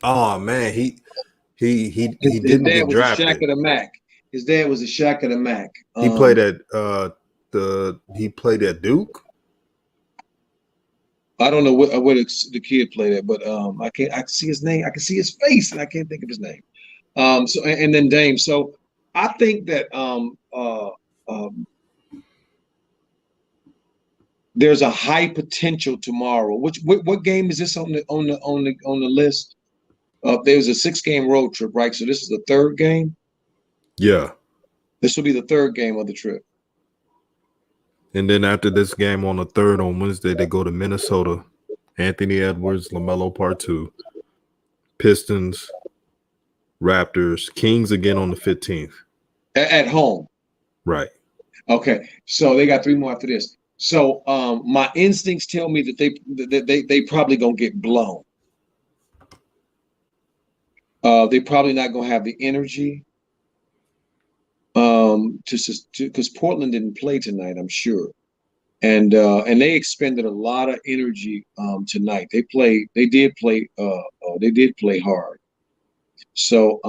[SPEAKER 2] Oh man, he
[SPEAKER 1] His
[SPEAKER 2] didn't
[SPEAKER 1] dad
[SPEAKER 2] get
[SPEAKER 1] was a Shack
[SPEAKER 2] drafted.
[SPEAKER 1] of the Mac. His dad was a Shack of the Mac.
[SPEAKER 2] He played at Duke.
[SPEAKER 1] I don't know what the kid played at, but I can see his name. I can see his face, and I can't think of his name. So and then Dame. So I think that there's a high potential tomorrow. What game is this on the list? There's a 6-game road trip, right? So this is the third game.
[SPEAKER 2] Yeah.
[SPEAKER 1] This will be the third game of the trip.
[SPEAKER 2] And then after this game on the 3rd on Wednesday, they go to Minnesota. Anthony Edwards, LaMelo Part 2, Pistons, Raptors, Kings again on the 15th.
[SPEAKER 1] At home.
[SPEAKER 2] Right.
[SPEAKER 1] Okay. So they got 3 more after this. So my instincts tell me that they probably gonna get blown. They probably not gonna have the energy because Portland didn't play tonight, I'm sure. And they expended a lot of energy tonight. They did play hard. So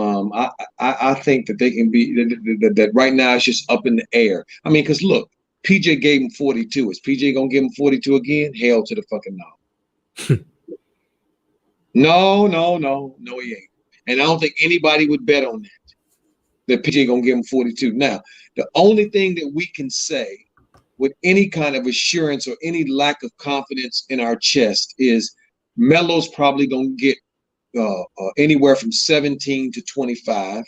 [SPEAKER 1] I think that they can be that right now it's just up in the air. I mean, because look, PJ gave him 42. Is PJ gonna give him 42 again? Hell to the fucking no. No, he ain't. And I don't think anybody would bet on that PJ gonna give him 42. Now, the only thing that we can say with any kind of assurance or any lack of confidence in our chest is Melo's probably going to get anywhere from 17 to 25.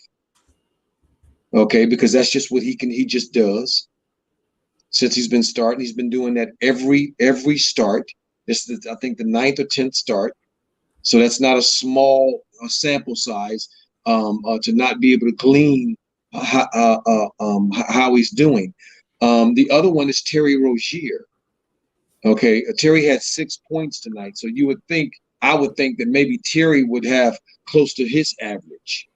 [SPEAKER 1] Okay, because that's just what he just does. Since he's been starting, he's been doing that every start. This is, I think, the 9th or 10th start. So that's not a small sample size to not be able to glean how he's doing. The other one is Terry Rozier. Okay, Terry had 6 points tonight, so I would think that maybe Terry would have close to his average.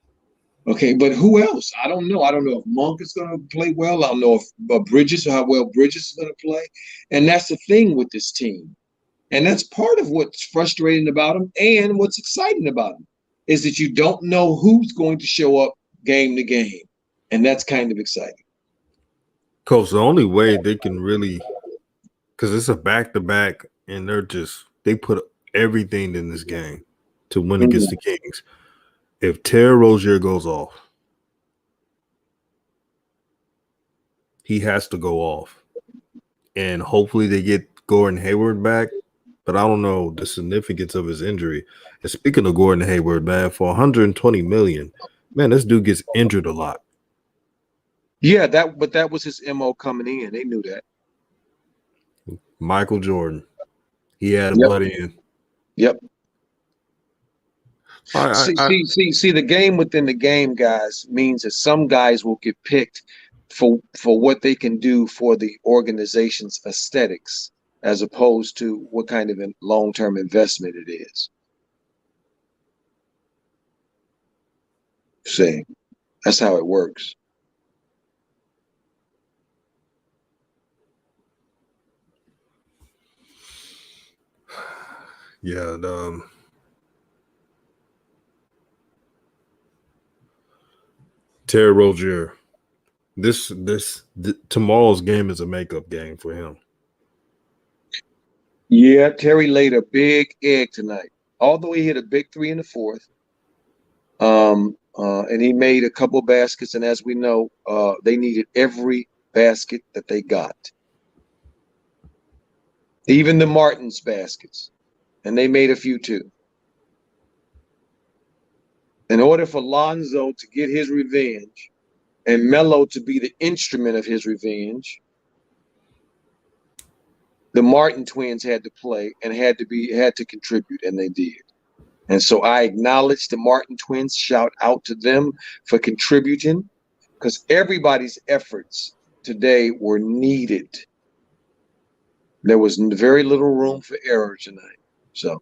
[SPEAKER 1] Okay, but who else? I don't know. I don't know if Monk is going to play well. I don't know if Bridges or how well Bridges is going to play. And that's the thing with this team. And that's part of what's frustrating about them and what's exciting about them is that you don't know who's going to show up game to game. And that's kind of exciting.
[SPEAKER 2] Coach, the only way they can really, because it's a back-to-back, and they put everything in this game to win against the Kings. If Terry Rozier goes off, he has to go off. And hopefully they get Gordon Hayward back, but I don't know the significance of his injury. And speaking of Gordon Hayward, man, for $120 million, man, this dude gets injured a lot.
[SPEAKER 1] Yeah, but that was his MO coming in. They knew that.
[SPEAKER 2] Michael Jordan, he had a butt in.
[SPEAKER 1] Yep. See, the game within the game, guys, means that some guys will get picked for what they can do for the organization's aesthetics, as opposed to what kind of a long-term investment it is. See, that's how it works.
[SPEAKER 2] Yeah, Terry Rozier. Tomorrow's game is a makeup game for him.
[SPEAKER 1] Yeah, Terry laid a big egg tonight. Although he hit a big three in the fourth, and he made a couple baskets. And as we know, they needed every basket that they got, even the Martins baskets, and they made a few too. In order for Lonzo to get his revenge and Melo to be the instrument of his revenge, the Martin twins had to play and had to contribute, and they did. And so I acknowledge the Martin twins, shout out to them for contributing, because everybody's efforts today were needed. There was very little room for error tonight. So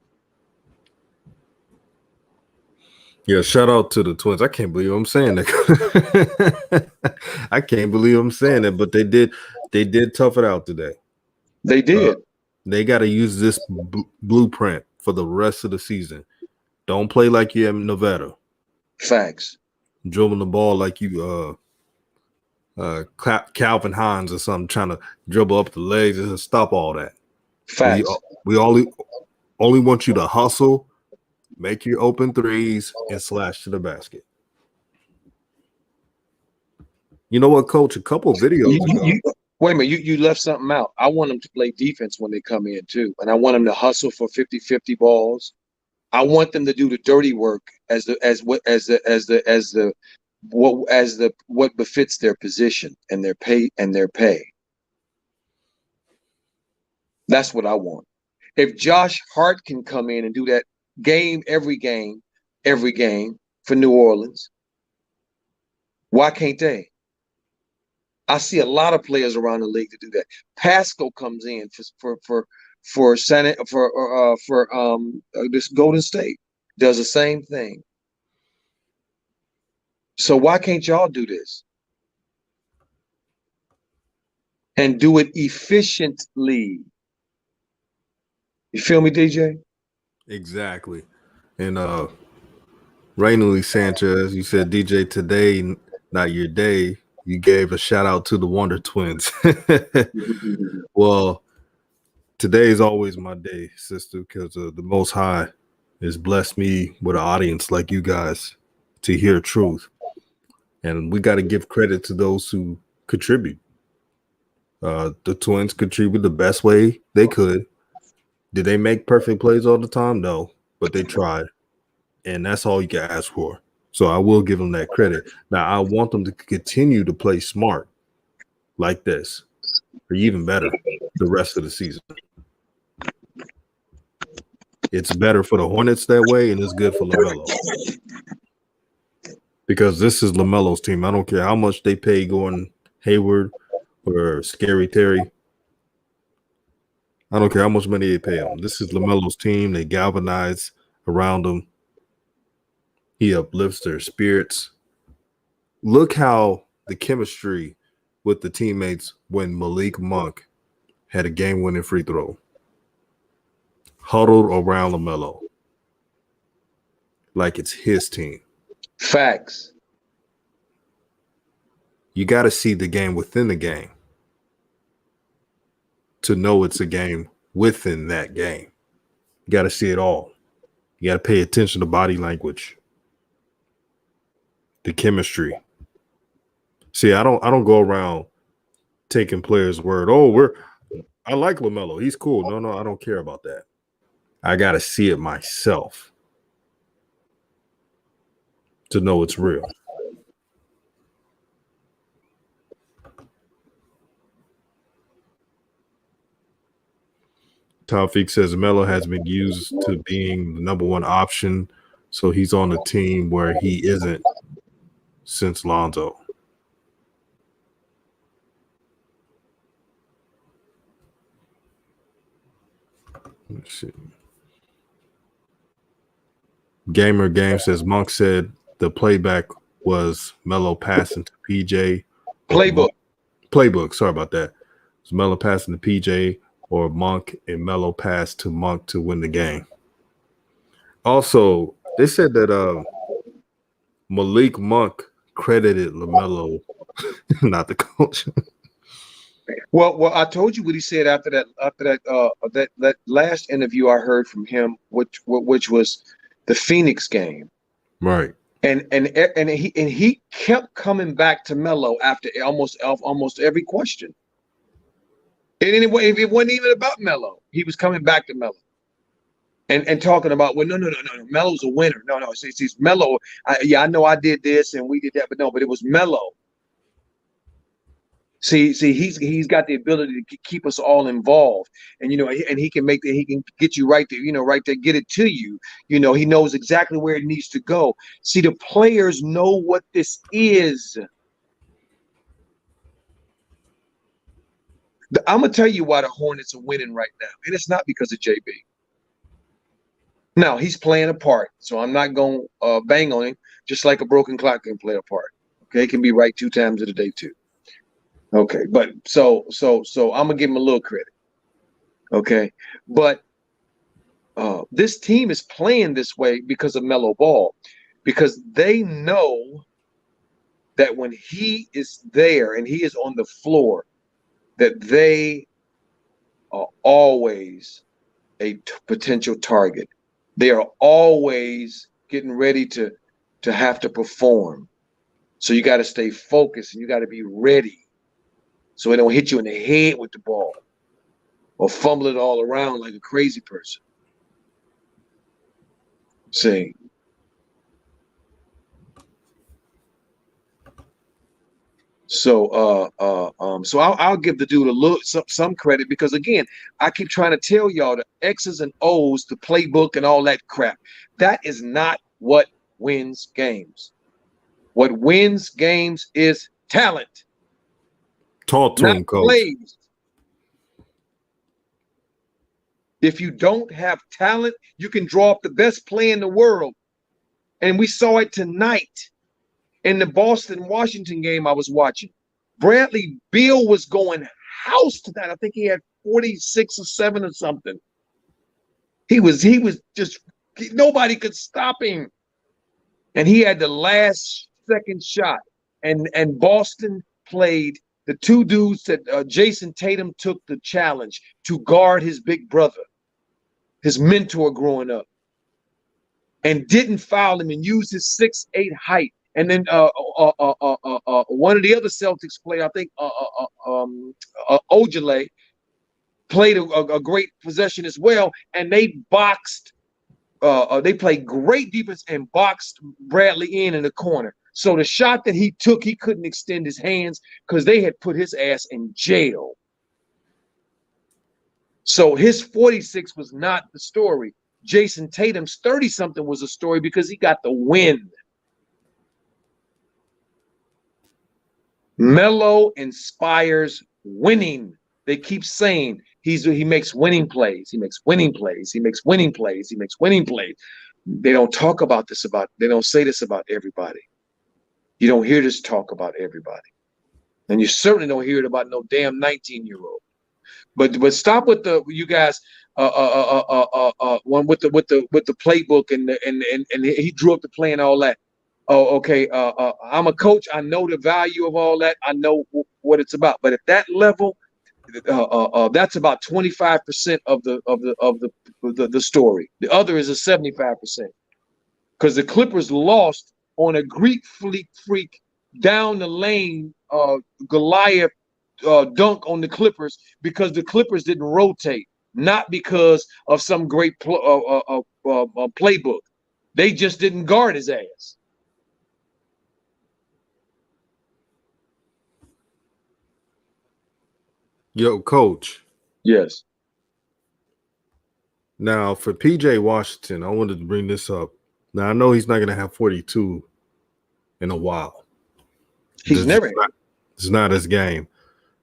[SPEAKER 2] yeah, shout out to the Twins. I can't believe I'm saying that. I can't believe I'm saying that, but they did tough it out today.
[SPEAKER 1] They did.
[SPEAKER 2] They got to use this blueprint for the rest of the season. Don't play like you're in Nevada.
[SPEAKER 1] Facts.
[SPEAKER 2] Dribbling the ball like you Calvin Hines or something, trying to dribble up the legs and stop all that.
[SPEAKER 1] Facts.
[SPEAKER 2] We only want you to hustle, make your open threes, and slash to the basket. You know what, Coach? A couple of videos ago.
[SPEAKER 1] Wait a minute, you left something out. I want them to play defense when they come in too, and I want them to hustle for 50-50 balls. I want them to do the dirty work what befits their position and their pay. That's what I want. If Josh Hart can come in and do that every game for New Orleans, why can't they? I see a lot of players around the league to do that. Pascal comes in for this Golden State, does the same thing. So why can't y'all do this and do it efficiently? You feel me, DJ?
[SPEAKER 2] Exactly. And Rainley Sanchez, you said, DJ, today, not your day. You gave a shout out to the Wonder Twins. Well, today is always my day, sister, because the Most High has blessed me with an audience like you guys to hear truth. And we got to give credit to those who contribute. The Twins contribute the best way they could. Did they make perfect plays all the time? No, but they tried. And that's all you can ask for. So I will give them that credit. Now, I want them to continue to play smart like this, or even better, the rest of the season. It's better for the Hornets that way, and it's good for LaMelo. Because this is LaMelo's team. I don't care how much they pay Gordon Hayward or Scary Terry. I don't care how much money they pay him. This is LaMelo's team. They galvanize around him. He uplifts their spirits. Look how the chemistry with the teammates when Malik Monk had a game-winning free throw. Huddled around LaMelo. Like it's his team.
[SPEAKER 1] Facts.
[SPEAKER 2] You got to see the game within the game to know it's a game within that game. You got to see it all. You got to pay attention to body language. The chemistry. See, I don't go around taking players' word. Oh, I like LaMelo. He's cool. No, I don't care about that. I got to see it myself to know it's real. Taufik says Melo has been used to being the number one option, so he's on a team where he isn't since Lonzo. Let's see. Gamer Game says Monk said the playback was Melo passing to PJ. Playbook. Sorry about that. It was Melo passing to PJ or Monk and Melo passed to Monk to win the game. Also, they said that Malik Monk credited LaMelo, not the coach.
[SPEAKER 1] Well, I told you what he said after that last interview I heard from him, which was the Phoenix game,
[SPEAKER 2] Right.
[SPEAKER 1] and he kept coming back to Melo after almost every question. And anyway, it wasn't even about Melo. He was coming back to Melo and talking about, well, no, Melo's a winner. No, see Melo. I know I did this and we did that, but it was Melo. See, he's got the ability to keep us all involved, and and he can get you right there, right there, get it to you. He knows exactly where it needs to go. See, the players know what this is. I'm gonna tell you why the Hornets are winning right now, and it's not because of JB. Now he's playing a part, so I'm not gonna bang on him. Just like a broken clock can play a part. Okay, it can be right 2 times of the day too. Okay, but so I'm gonna give him a little credit. Okay, but this team is playing this way because of Melo Ball, because they know that when he is there and he is on the floor, that they are always a potential target. They are always getting ready to have to perform. So you got to stay focused and you got to be ready, so it don't hit you in the head with the ball or fumble it all around like a crazy person. See. So I'll give the dude a little some credit, because again, I keep trying to tell y'all the X's and O's, the playbook and all that crap. That is not what wins games. What wins games is talent.
[SPEAKER 2] Talk to him, coach.
[SPEAKER 1] Plays. If you don't have talent, you can draw up the best play in the world. And we saw it tonight in the Boston-Washington game I was watching. Bradley Beal was going house to that. I think he had 46 or 7 or something. He was just, nobody could stop him. And he had the last second shot. And Boston played the 2 dudes that Jason Tatum took the challenge to guard his big brother, his mentor growing up, and didn't foul him and used his 6'8" height. And then one of the other Celtics players, I think Ojale, played a great possession as well. And they boxed, they played great defense and boxed Bradley in the corner. So the shot that he took, he couldn't extend his hands because they had put his ass in jail. So his 46 was not the story. Jason Tatum's 30-something was a story because he got the win. Melo inspires winning. They keep saying he makes winning plays. He makes winning plays. He makes winning plays. He makes winning plays. They don't talk about this they don't say this about everybody. You don't hear this talk about everybody. And you certainly don't hear it about no damn 19-year-old. But stop with you guys one with the playbook and he drew up the play and all that. Oh, okay. I'm a coach. I know the value of all that. I know what it's about. But at that level, that's about 25% of the story. The other is a 75%, because the Clippers lost on a Greek freak down the lane Goliath dunk on the Clippers, because the Clippers didn't rotate, not because of some great playbook. They just didn't guard his ass.
[SPEAKER 2] Yo, coach.
[SPEAKER 1] Yes.
[SPEAKER 2] Now, for PJ Washington, I wanted to bring this up. Now, I know he's not going to have 42 in a while. It's not his game.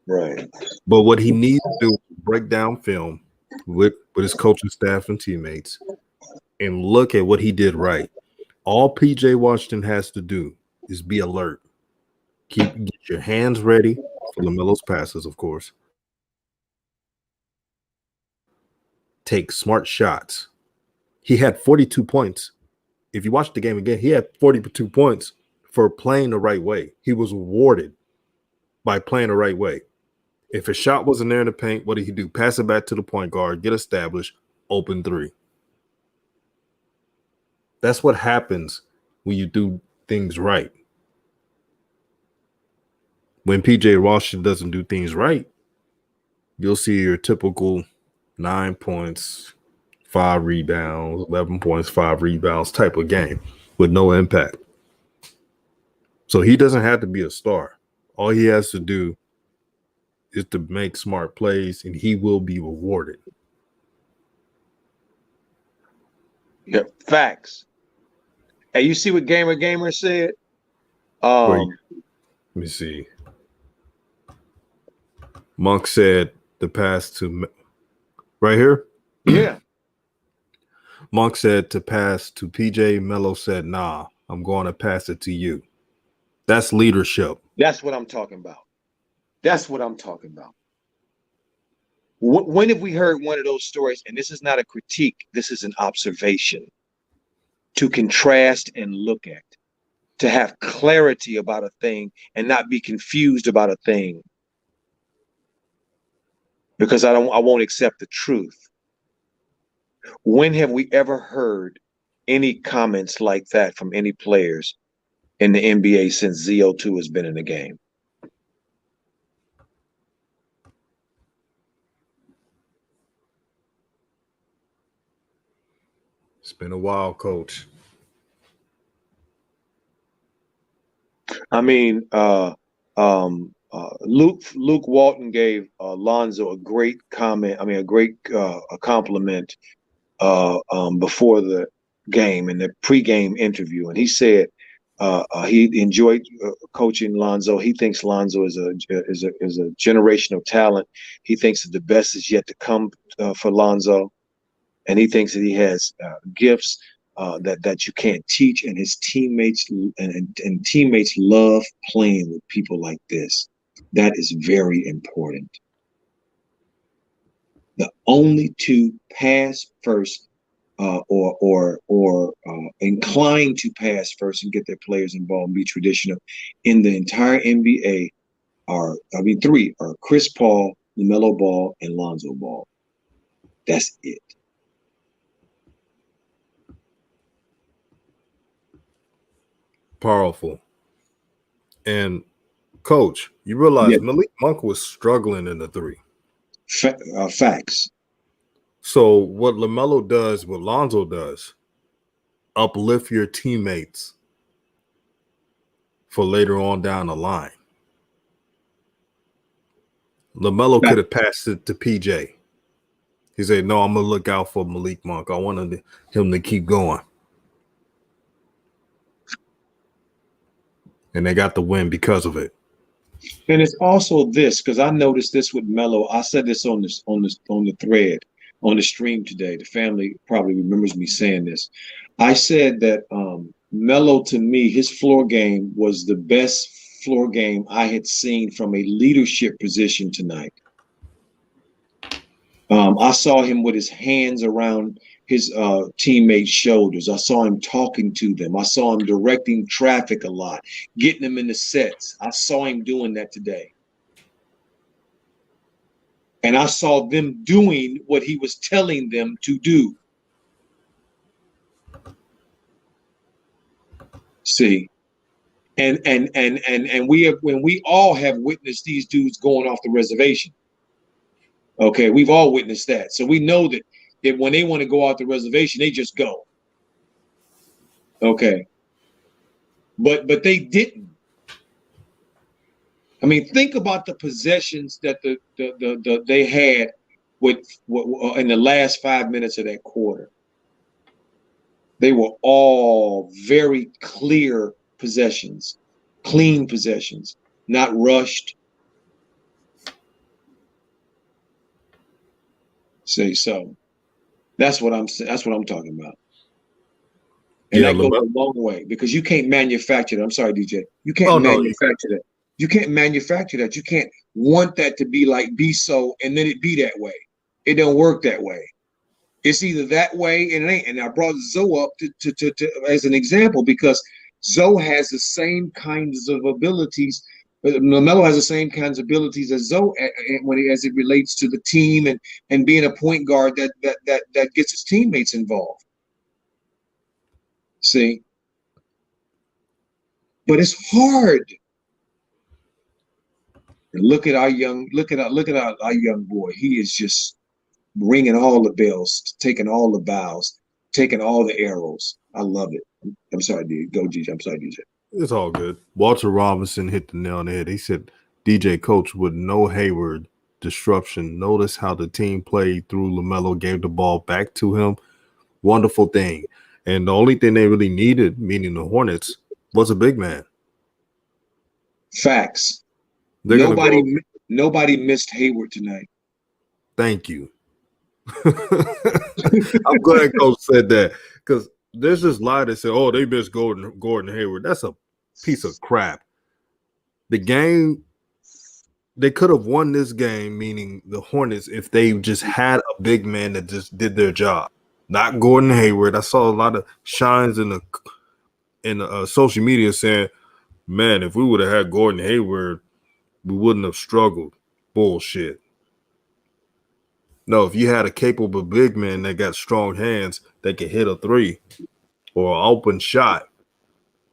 [SPEAKER 1] Right.
[SPEAKER 2] But what he needs to do is break down film with his coaching staff and teammates and look at what he did right. All PJ Washington has to do is be alert. Get your hands ready for LaMelo's passes, of course. Take smart shots. He had 42 points. If you watch the game again, he had 42 points, for playing the right way. He was rewarded by playing the right way. If a shot wasn't there in the paint, what did he do? Pass it back to the point guard, get established, open three. That's what happens when you do things right. When PJ Washington doesn't do things right, you'll see your typical 9 points, 5 rebounds, 11 points, 5 rebounds type of game with no impact. So he doesn't have to be a star. All he has to do is to make smart plays, and he will be rewarded.
[SPEAKER 1] Yeah, facts. Hey, you see what Gamer said?
[SPEAKER 2] Let me see. Monk said the pass to right here.
[SPEAKER 1] Yeah.
[SPEAKER 2] Monk said to pass to PJ. Melo said, "Nah, I'm going to pass it to you." That's leadership.
[SPEAKER 1] That's what I'm talking about. That's what I'm talking about. When have we heard one of those stories? And this is not a critique. This is an observation to contrast and look at, to have clarity about a thing and not be confused about a thing. Because I won't accept the truth. When have we ever heard any comments like that from any players in the NBA since ZO2 has been in the game?
[SPEAKER 2] It's been a while, Coach.
[SPEAKER 1] I mean, Luke Walton gave Lonzo a great comment. I mean, a great a compliment before the game in the pregame interview, and he said he enjoyed coaching Lonzo. He thinks Lonzo is a generational talent. He thinks that the best is yet to come for Lonzo, and he thinks that he has gifts that you can't teach. And his teammates and teammates love playing with people like this. That is very important. The only two pass first or inclined to pass first and get their players involved and be traditional in the entire NBA three are Chris Paul, LaMelo Ball, and Lonzo Ball. That's it.
[SPEAKER 2] Powerful. And Coach, you realize Malik Monk was struggling in the three.
[SPEAKER 1] Facts.
[SPEAKER 2] So what LaMelo does, what Lonzo does, uplift your teammates for later on down the line. LaMelo could have passed it to PJ. He said, "No, I'm gonna look out for Malik Monk. I wanted him to keep going." And they got the win because of it.
[SPEAKER 1] And it's also this, because I noticed this with Melo. I said this on the thread on the stream today. The family probably remembers me saying this. I said that Melo, to me, his floor game was the best floor game I had seen from a leadership position tonight. I saw him with his hands around his teammates' shoulders. I saw him talking to them. I saw him directing traffic a lot, getting them in the sets. I saw him doing that today. And I saw them doing what he was telling them to do. See, and we all have witnessed these dudes going off the reservation. Okay, we've all witnessed that. So we know that when they want to go out the reservation, they just go. Okay. But they didn't. I mean, think about the possessions that they had in the last 5 minutes of that quarter. They were all very clear possessions, clean possessions, not rushed. So that's what I'm talking about. And that goes a long way because you can't manufacture that. I'm sorry, DJ. You can't manufacture that. You can't manufacture that. You can't want that to be so and then it be that way. It don't work that way. It's either that way and it ain't. And I brought Zoe up to as an example because
[SPEAKER 3] Zoe has the same kinds of abilities. LaMelo has the same kinds of abilities as Zoe as it relates to the team and being a point guard that gets his teammates involved. See, but it's hard. Look at our young boy. He is just ringing all the bells, taking all the bows, taking all the arrows. I love it. I'm sorry, dude. Go, DJ. I'm sorry, DJ.
[SPEAKER 2] It's all good. Walter Robinson hit the nail on the head. He said, DJ coach with no Hayward disruption. Notice how the team played through LaMelo, gave the ball back to him. Wonderful thing. And the only thing they really needed, meaning the Hornets, was a big man.
[SPEAKER 3] Facts. Nobody missed Hayward tonight.
[SPEAKER 2] Thank you. I'm glad coach said that, because there's this lie that said, oh, they missed Gordon Hayward. That's a piece of crap. The game, they could have won this game, meaning the Hornets, if they just had a big man that just did their job. Not Gordon Hayward. I saw a lot of shines in the social media saying, man, if we would have had Gordon Hayward, we wouldn't have struggled. Bullshit. No, if you had a capable big man that got strong hands that could hit a three or an open shot,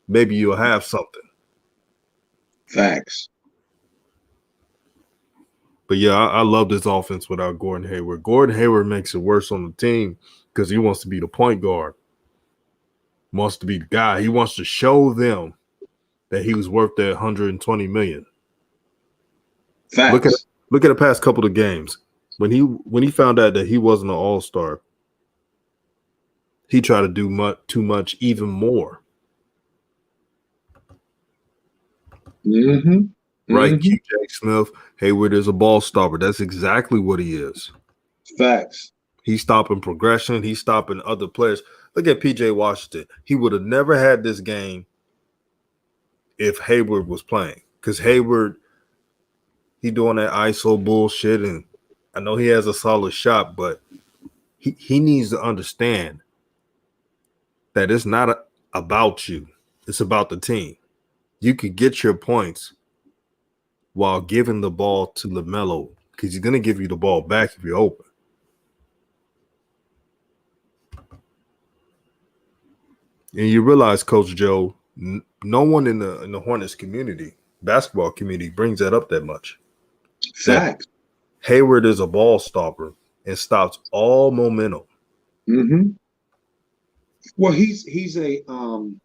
[SPEAKER 2] maybe you'll have something.
[SPEAKER 3] Facts.
[SPEAKER 2] But yeah, I love this offense without Gordon Hayward. Gordon Hayward makes it worse on the team because he wants to be the point guard. Wants to be the guy. He wants to show them that he was worth that $120 million.
[SPEAKER 3] Facts.
[SPEAKER 2] Look at the past couple of games. When he found out that he wasn't an all-star, he tried to do too much, even more.
[SPEAKER 3] Mm-hmm.
[SPEAKER 2] Right,
[SPEAKER 3] Mm-hmm.
[SPEAKER 2] QJ Smith, Hayward is a ball stopper. That's exactly what he is.
[SPEAKER 3] Facts.
[SPEAKER 2] He's stopping progression. He's stopping other players. Look at PJ Washington. He would have never had this game if Hayward was playing, because Hayward, he doing that ISO bullshit, and I know he has a solid shot, but he needs to understand that it's not about you. It's about the team. You could get your points while giving the ball to LaMelo, because he's going to give you the ball back if you're open. And you realize, Coach Joe, no one in the Hornets community, basketball community, brings that up that much.
[SPEAKER 3] Facts.
[SPEAKER 2] Hayward is a ball stopper and stops all momentum.
[SPEAKER 3] Mm-hmm. Well, he's in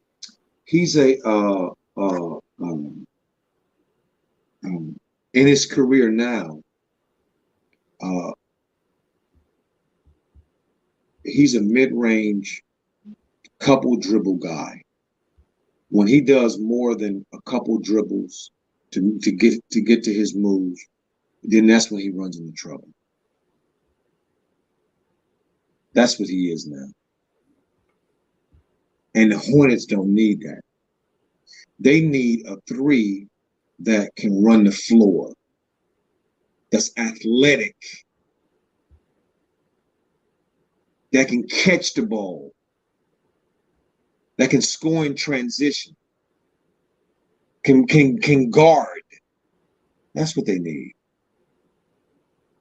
[SPEAKER 3] his career now, he's a mid-range couple dribble guy. When he does more than a couple dribbles to get to his move, then that's when he runs into trouble. That's what he is now. And the Hornets don't need that. They need a three that can run the floor, that's athletic, that can catch the ball, that can score in transition, can guard. That's what they need.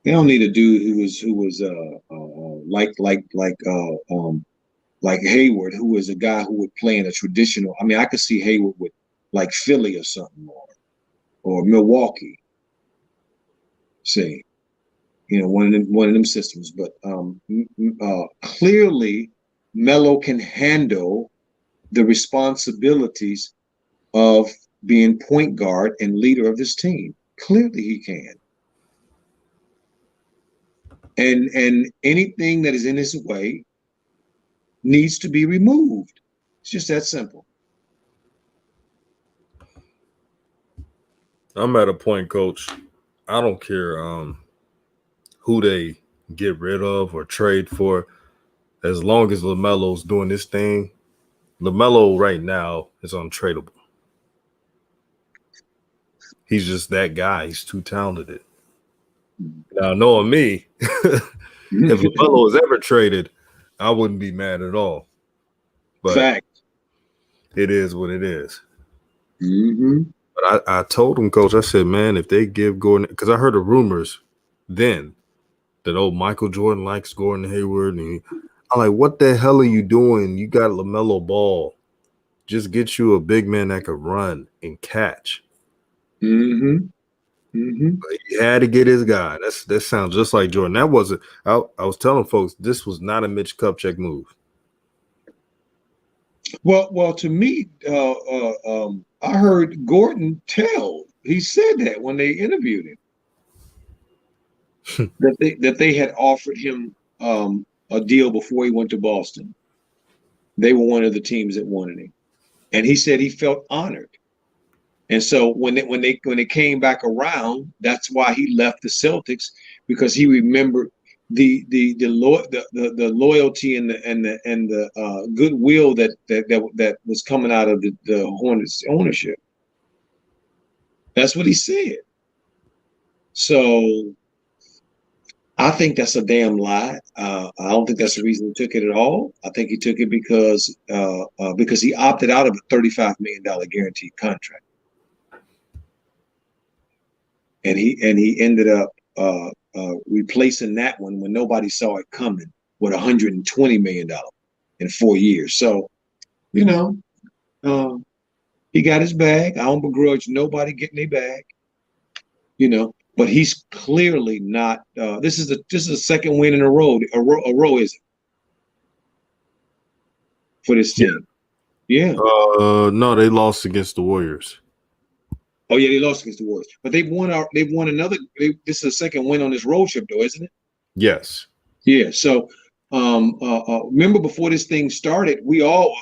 [SPEAKER 3] They don't need a dude who was like Hayward, who was a guy who would play in a traditional. I mean, I could see Hayward with like Philly or something, or Milwaukee. See, one of them systems. But clearly, Melo can handle the responsibilities of being point guard and leader of this team. Clearly, he can. And anything that is in his way needs to be removed. It's just that simple.
[SPEAKER 2] I'm at a point, Coach. I don't care who they get rid of or trade for, as long as LaMelo's doing this thing. LaMelo right now is untradeable. He's just that guy. He's too talented. Now, knowing me, if LaMelo was ever traded, I wouldn't be mad at all. But
[SPEAKER 3] fact.
[SPEAKER 2] it is what it is.
[SPEAKER 3] Mm-hmm.
[SPEAKER 2] But I told him, Coach, I said, man, if they give Gordon, because I heard the rumors then that Michael Jordan likes Gordon Hayward, and I'm like, what the hell are you doing? You got LaMelo Ball. Just get you a big man that could run and catch.
[SPEAKER 3] Mm-hmm. Mm-hmm.
[SPEAKER 2] But he had to get his guy. That sounds just like Jordan. That wasn't. I was telling folks this was not a Mitch Kupchak move.
[SPEAKER 3] Well, to me, I heard Gordon tell. He said that when they interviewed him that they had offered him a deal before he went to Boston. They were one of the teams that wanted him, and he said he felt honored. And so when they came back around, that's why he left the Celtics, because he remembered the loyalty and the goodwill that was coming out of the Hornets ownership. That's what he said. So I think that's a damn lie. I don't think that's the reason he took it at all. I think he took it because he opted out of a $35 million guaranteed contract. And he ended up replacing that one when nobody saw it coming with $120 million in 4 years. So, he got his bag. I don't begrudge nobody getting their bag, but he's clearly not. This is the second win in a row. A row is it for this team? Yeah.
[SPEAKER 2] No, they lost against the Warriors.
[SPEAKER 3] Oh yeah, they lost against the Warriors, but they've won another. This is the second win on this road trip, though, isn't it?
[SPEAKER 2] Yes.
[SPEAKER 3] Yeah. So, remember before this thing started, we all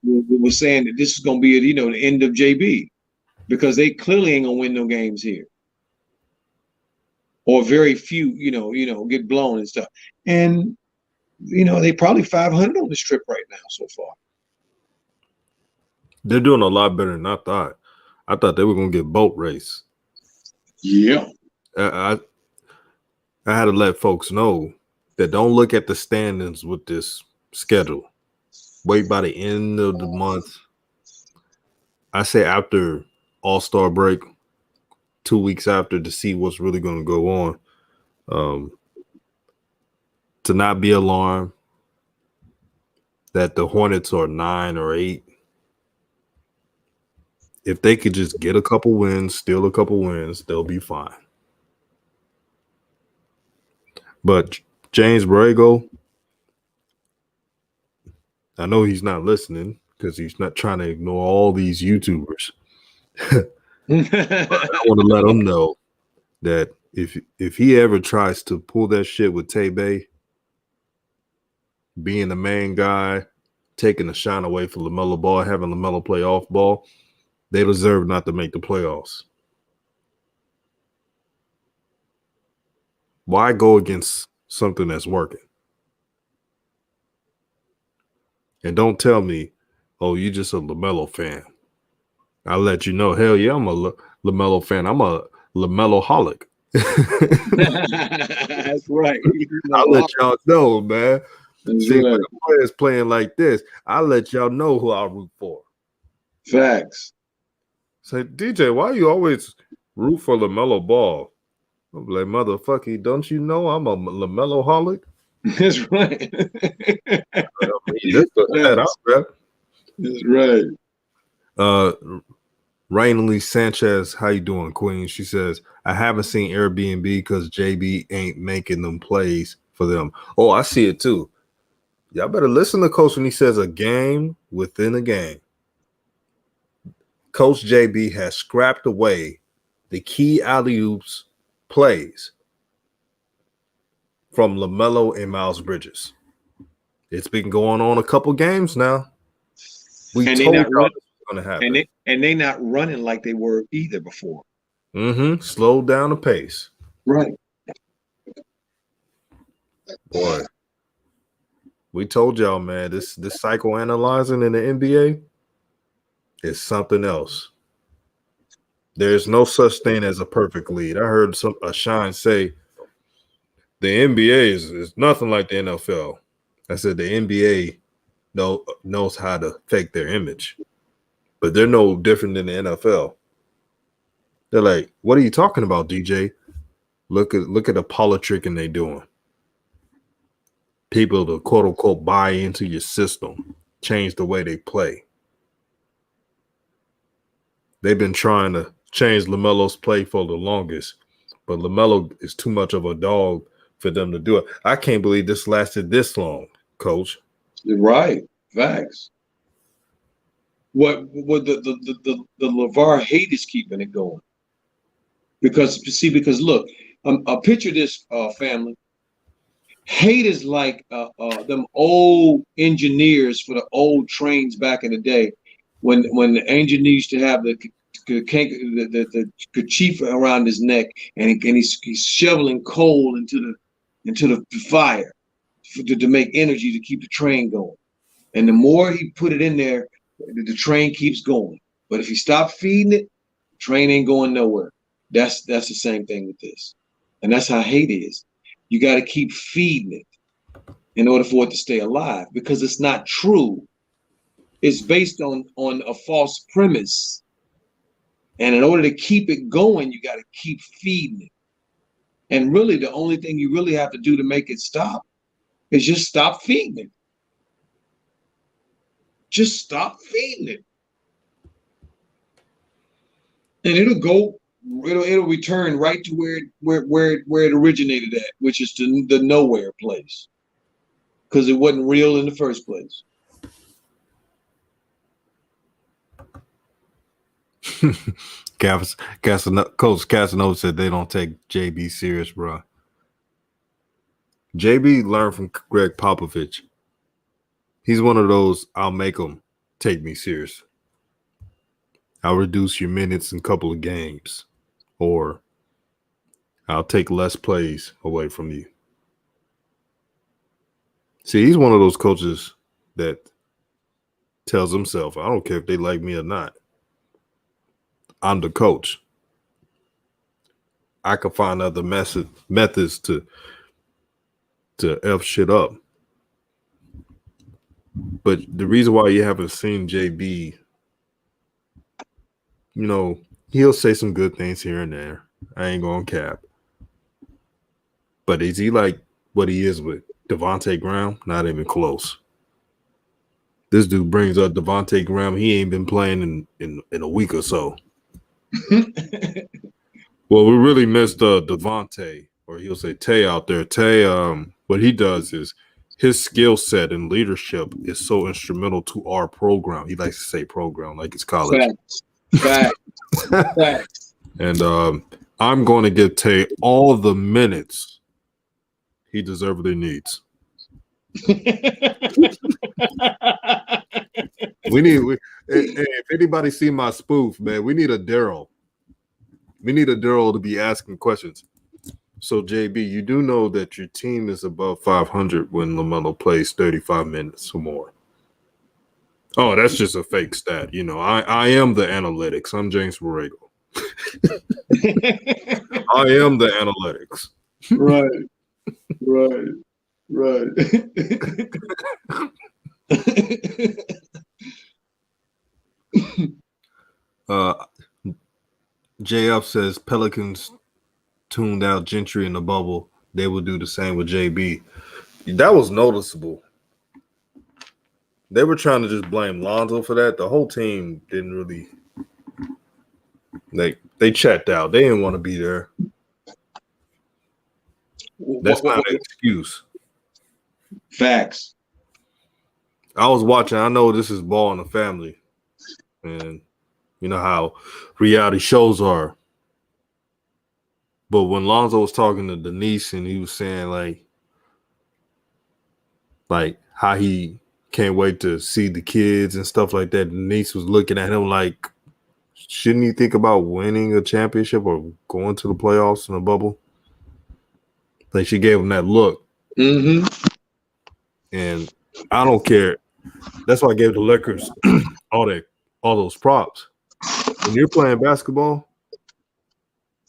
[SPEAKER 3] were saying that this is going to be, the end of JB, because they clearly ain't gonna win no games here, or very few, get blown and stuff. And they probably 500 on this trip right now so far.
[SPEAKER 2] They're doing a lot better than I thought. I thought they were going to get boat race.
[SPEAKER 3] Yeah.
[SPEAKER 2] I had to let folks know that don't look at the standings with this schedule. Wait by the end of the month. I say after All-Star break, 2 weeks after, to see what's really going to go on. To not be alarmed that the Hornets are 9 or 8. If they could just get a couple wins, steal a couple wins, they'll be fine. But James Borrego, I know he's not listening because he's not trying to ignore all these YouTubers. I want to let him know that if he ever tries to pull that shit with Tay Bay, being the main guy, taking the shine away from LaMelo Ball, having LaMelo play off ball, they deserve not to make the playoffs. Why go against something that's working? And don't tell me, oh, you're just a LaMelo fan. I'll let you know, hell yeah, I'm a LaMelo fan. I'm a LaMelo-holic.
[SPEAKER 3] That's right.
[SPEAKER 2] I'll let y'all know, man.
[SPEAKER 3] That's
[SPEAKER 2] See,
[SPEAKER 3] right.
[SPEAKER 2] when the players playing like this, I'll let y'all know who I root for.
[SPEAKER 3] Facts.
[SPEAKER 2] Say, DJ, why you always root for LaMelo Ball? I'm like, motherfucker, don't you know I'm a LaMelo-holic?
[SPEAKER 3] That's right.
[SPEAKER 2] That's
[SPEAKER 3] right.
[SPEAKER 2] Rainley Sanchez, how you doing, Queen? She says, I haven't seen Airbnb because JB ain't making them plays for them. Oh, I see it too. Y'all better listen to Coach when he says a game within a game. Coach JB has scrapped away the key alley-oops plays from LaMelo and Miles Bridges. It's been going on a couple games now. We told y'all this was going to happen.
[SPEAKER 3] And they not running like they were either before.
[SPEAKER 2] Slow down the pace.
[SPEAKER 3] Right.
[SPEAKER 2] Boy, we told y'all, man, this psychoanalyzing in the NBA is something else. There's no such thing as a perfect lead. I heard a Shine say the NBA is nothing like the NFL. I said the NBA knows how to fake their image, but they're no different than the NFL. They're like, "What are you talking about, DJ? Look at the politicking they doing. People to quote unquote buy into your system, change the way they play. They've been trying to change LaMelo's play for the longest, but LaMelo is too much of a dog for them to do it. I can't believe this lasted this long, Coach.
[SPEAKER 3] Right. Facts. What the LeVar hate is keeping it going. Because look, picture this family. Hate is like them old engineers for the old trains back in the day, when the engineer used to have the kerchief around his neck, and he's shoveling coal into the fire to make energy to keep the train going. And the more he put it in there, the train keeps going. But if you stop feeding it, the train ain't going nowhere. That's the same thing with this. And that's how hate is. You got to keep feeding it in order for it to stay alive, because it's not true. It's based on a false premise. And in order to keep it going, you got to keep feeding it. And really, the only thing you really have to do to make it stop is just stop feeding it. Just stop feeding it. And it'll return right to where it originated at, which is to the nowhere place, because it wasn't real in the first place.
[SPEAKER 2] Coach Casanova said they don't take JB serious, bro. JB learned from Greg Popovich. He's one of those, I'll make them take me serious. I'll reduce your minutes in a couple of games, or I'll take less plays away from you. See, he's one of those coaches that tells himself, I don't care if they like me or not. I'm the coach. I could find other methods to F shit up. But the reason why you haven't seen JB, he'll say some good things here and there. I ain't going to cap. But is he like what he is with Devontae Graham? Not even close. This dude brings up Devontae Graham. He ain't been playing in a week or so. Well, we really missed Devontae, or he'll say Tay out there. Tay, what he does is his skill set and leadership is so instrumental to our program. He likes to say program like it's college.
[SPEAKER 3] Facts.
[SPEAKER 2] And I'm going to give Tay all the minutes he deservedly needs. If anybody see my spoof, man, we need a Daryl. We need a Daryl to be asking questions. So, JB, you do know that your team is above 500 when LaMelo plays 35 minutes or more. Oh, that's just a fake stat. I am the analytics. I'm James Borrego. I am the analytics.
[SPEAKER 3] Right.
[SPEAKER 2] JF says Pelicans tuned out Gentry in the bubble. They will do the same with JB. That was noticeable. They were trying to just blame Lonzo for that. The whole team didn't really. They checked out. They didn't want to be there. That's not an excuse.
[SPEAKER 3] Facts.
[SPEAKER 2] I was watching. I know this is Ball in the Family, and you know how reality shows are. But when Lonzo was talking to Denise and he was saying like how he can't wait to see the kids and stuff like that, Denise was looking at him like, shouldn't you think about winning a championship or going to the playoffs in a bubble? Like, she gave him that look.
[SPEAKER 3] Mm-hmm.
[SPEAKER 2] And I don't care. That's why I gave the Lakers all those props. When you're playing basketball,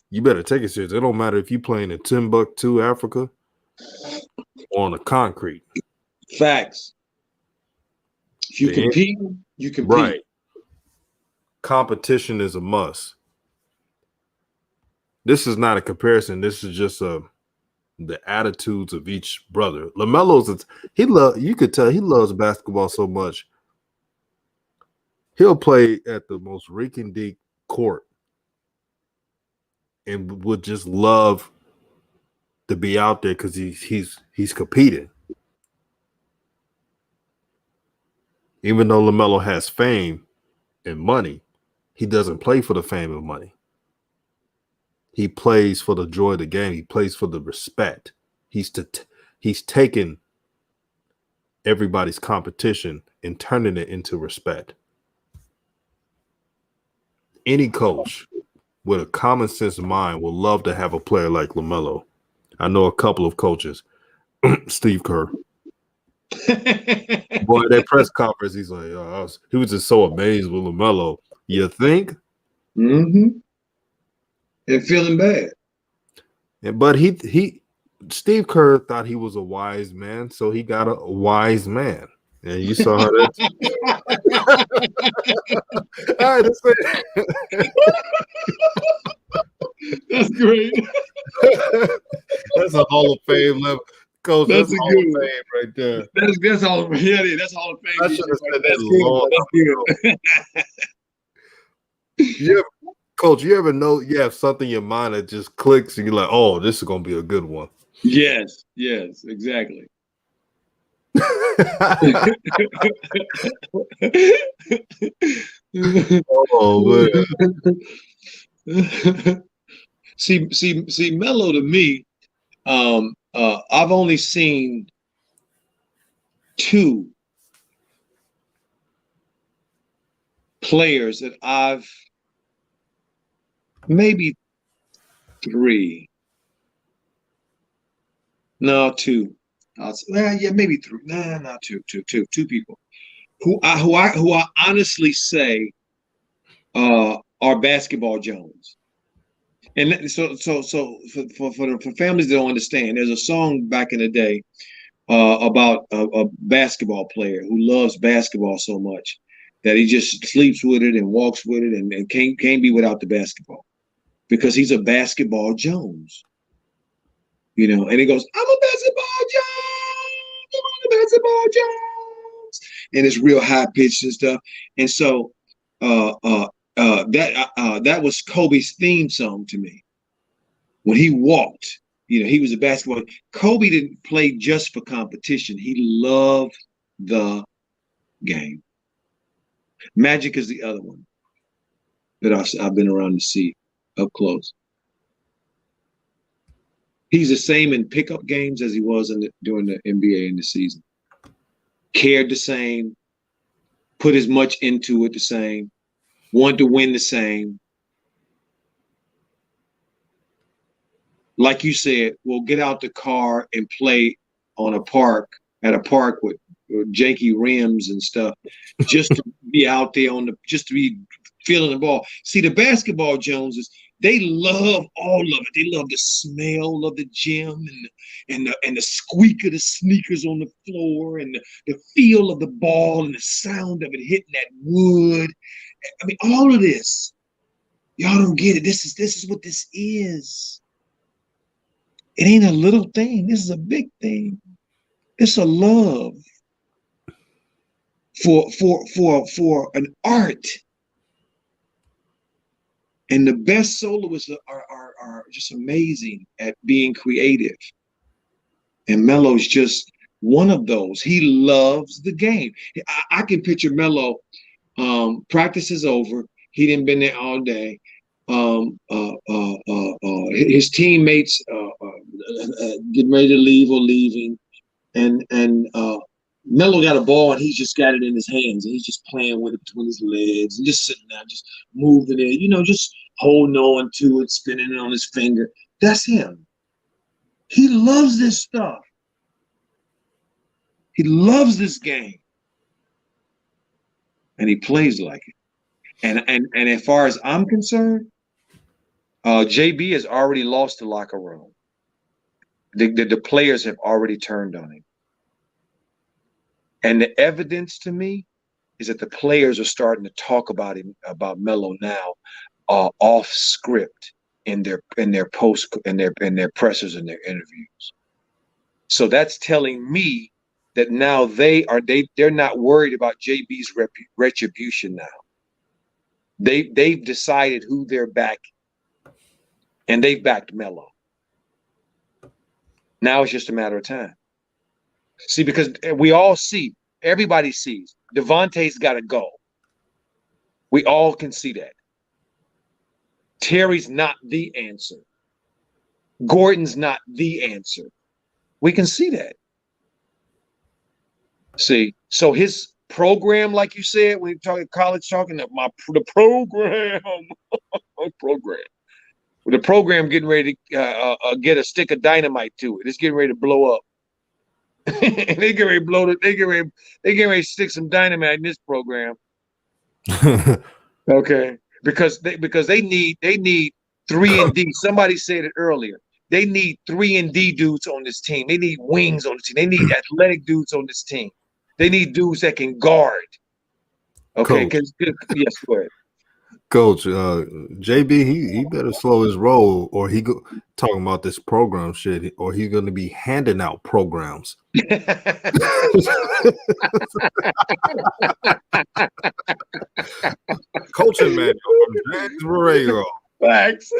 [SPEAKER 2] you better take it serious. It don't matter if you're playing in Timbuktu, Africa, or on the concrete.
[SPEAKER 3] Facts. If you compete, you compete.
[SPEAKER 2] Right. Competition is a must. This is not a comparison. This is just the attitudes of each brother. LaMelo's you could tell he loves basketball so much. He'll play at the most rinky-dink court and would just love to be out there because he's competing. Even though LaMelo has fame and money, he doesn't play for the fame and money. He plays for the joy of the game. He plays for the respect. He's taken everybody's competition and turning it into respect. Any coach with a common sense mind will love to have a player like LaMelo. I know a couple of coaches, Steve Kerr. Boy, that press conference, he's like, he was just so amazed with LaMelo. You think?
[SPEAKER 3] Mm-hmm. And feeling bad.
[SPEAKER 2] But Steve Kerr thought he was a wise man, so he got a wise man. And you saw how that. All right,
[SPEAKER 3] that's great.
[SPEAKER 2] That's a Hall of Fame level. Coach, that's a Hall of Fame right there.
[SPEAKER 3] That's Hall of Fame. Yeah, that's Hall of Fame.
[SPEAKER 2] I should have said that long ago. Coach, you ever know you have something in your mind that just clicks and you're like, oh, this is going to be a good one?
[SPEAKER 3] Yes, exactly.
[SPEAKER 2] Oh,
[SPEAKER 3] man. See, Melo to me, I've only seen two players that I've maybe three. No, two. Yeah, maybe three. Nah, not two. Two people who I honestly say are Basketball Jones. And so for families that don't understand, there's a song back in the day about a basketball player who loves basketball so much that he just sleeps with it and walks with it and can't be without the basketball because he's a Basketball Jones. You know, and he goes, I'm a Basketball Jones, I'm a Basketball Jones, and it's real high pitched and stuff. And so that was Kobe's theme song to me. When he walked, you know, he was a basketball. Kobe didn't play just for competition. He loved the game. Magic is the other one that I've been around to see up close. He's the same in pickup games as he was during the NBA in the season. Cared the same, put as much into it the same, wanted to win the same. Like you said, we'll get out the car and play at a park with janky rims and stuff, just to be out there just to be feeling the ball. See, the Basketball Joneses, they love all of it. They love the smell of the gym and the squeak of the sneakers on the floor and the feel of the ball and the sound of it hitting that wood. I mean, all of this. Y'all don't get it. This is what this is. It ain't a little thing. This is a big thing. It's a love for an art. And the best soloists are just amazing at being creative. And Melo's just one of those. He loves the game. I can picture Melo, practice is over. He didn't been there all day. His teammates getting ready to leave or leaving. And Melo got a ball and he's just got it in his hands and he's just playing with it between his legs and just sitting there, just moving it, you know, just holding on to it, spinning it on his finger. That's him. He loves this stuff. He loves this game. And he plays like it. And as far as I'm concerned, JB has already lost the locker room. The players have already turned on him. And the evidence to me is that the players are starting to talk about Melo now, off script in their pressers and their interviews. So that's telling me that now they're not worried about JB's retribution now. They've decided who they're backing, and they've backed Melo. Now it's just a matter of time. See, because everybody sees Devontae's got to go. We all can see that. Terry's not the answer. Gordon's not the answer. We can see that. See, so his program, like you said, when you're talking college, talking about the program, the program getting ready to get a stick of dynamite to it. It's getting ready to blow up. And they get ready to blow it. They get ready to stick some dynamite in this program. Okay, because they need 3-and-D. Somebody said it earlier. They need 3-and-D dudes on this team. They need wings on the team. They need athletic dudes on this team. They need dudes that can guard. Okay, yes, go ahead.
[SPEAKER 2] Coach, JB, he better slow his roll, or talking about this program shit, or he's going to be handing out programs. Coaching manual from James Borrego.
[SPEAKER 3] Thanks.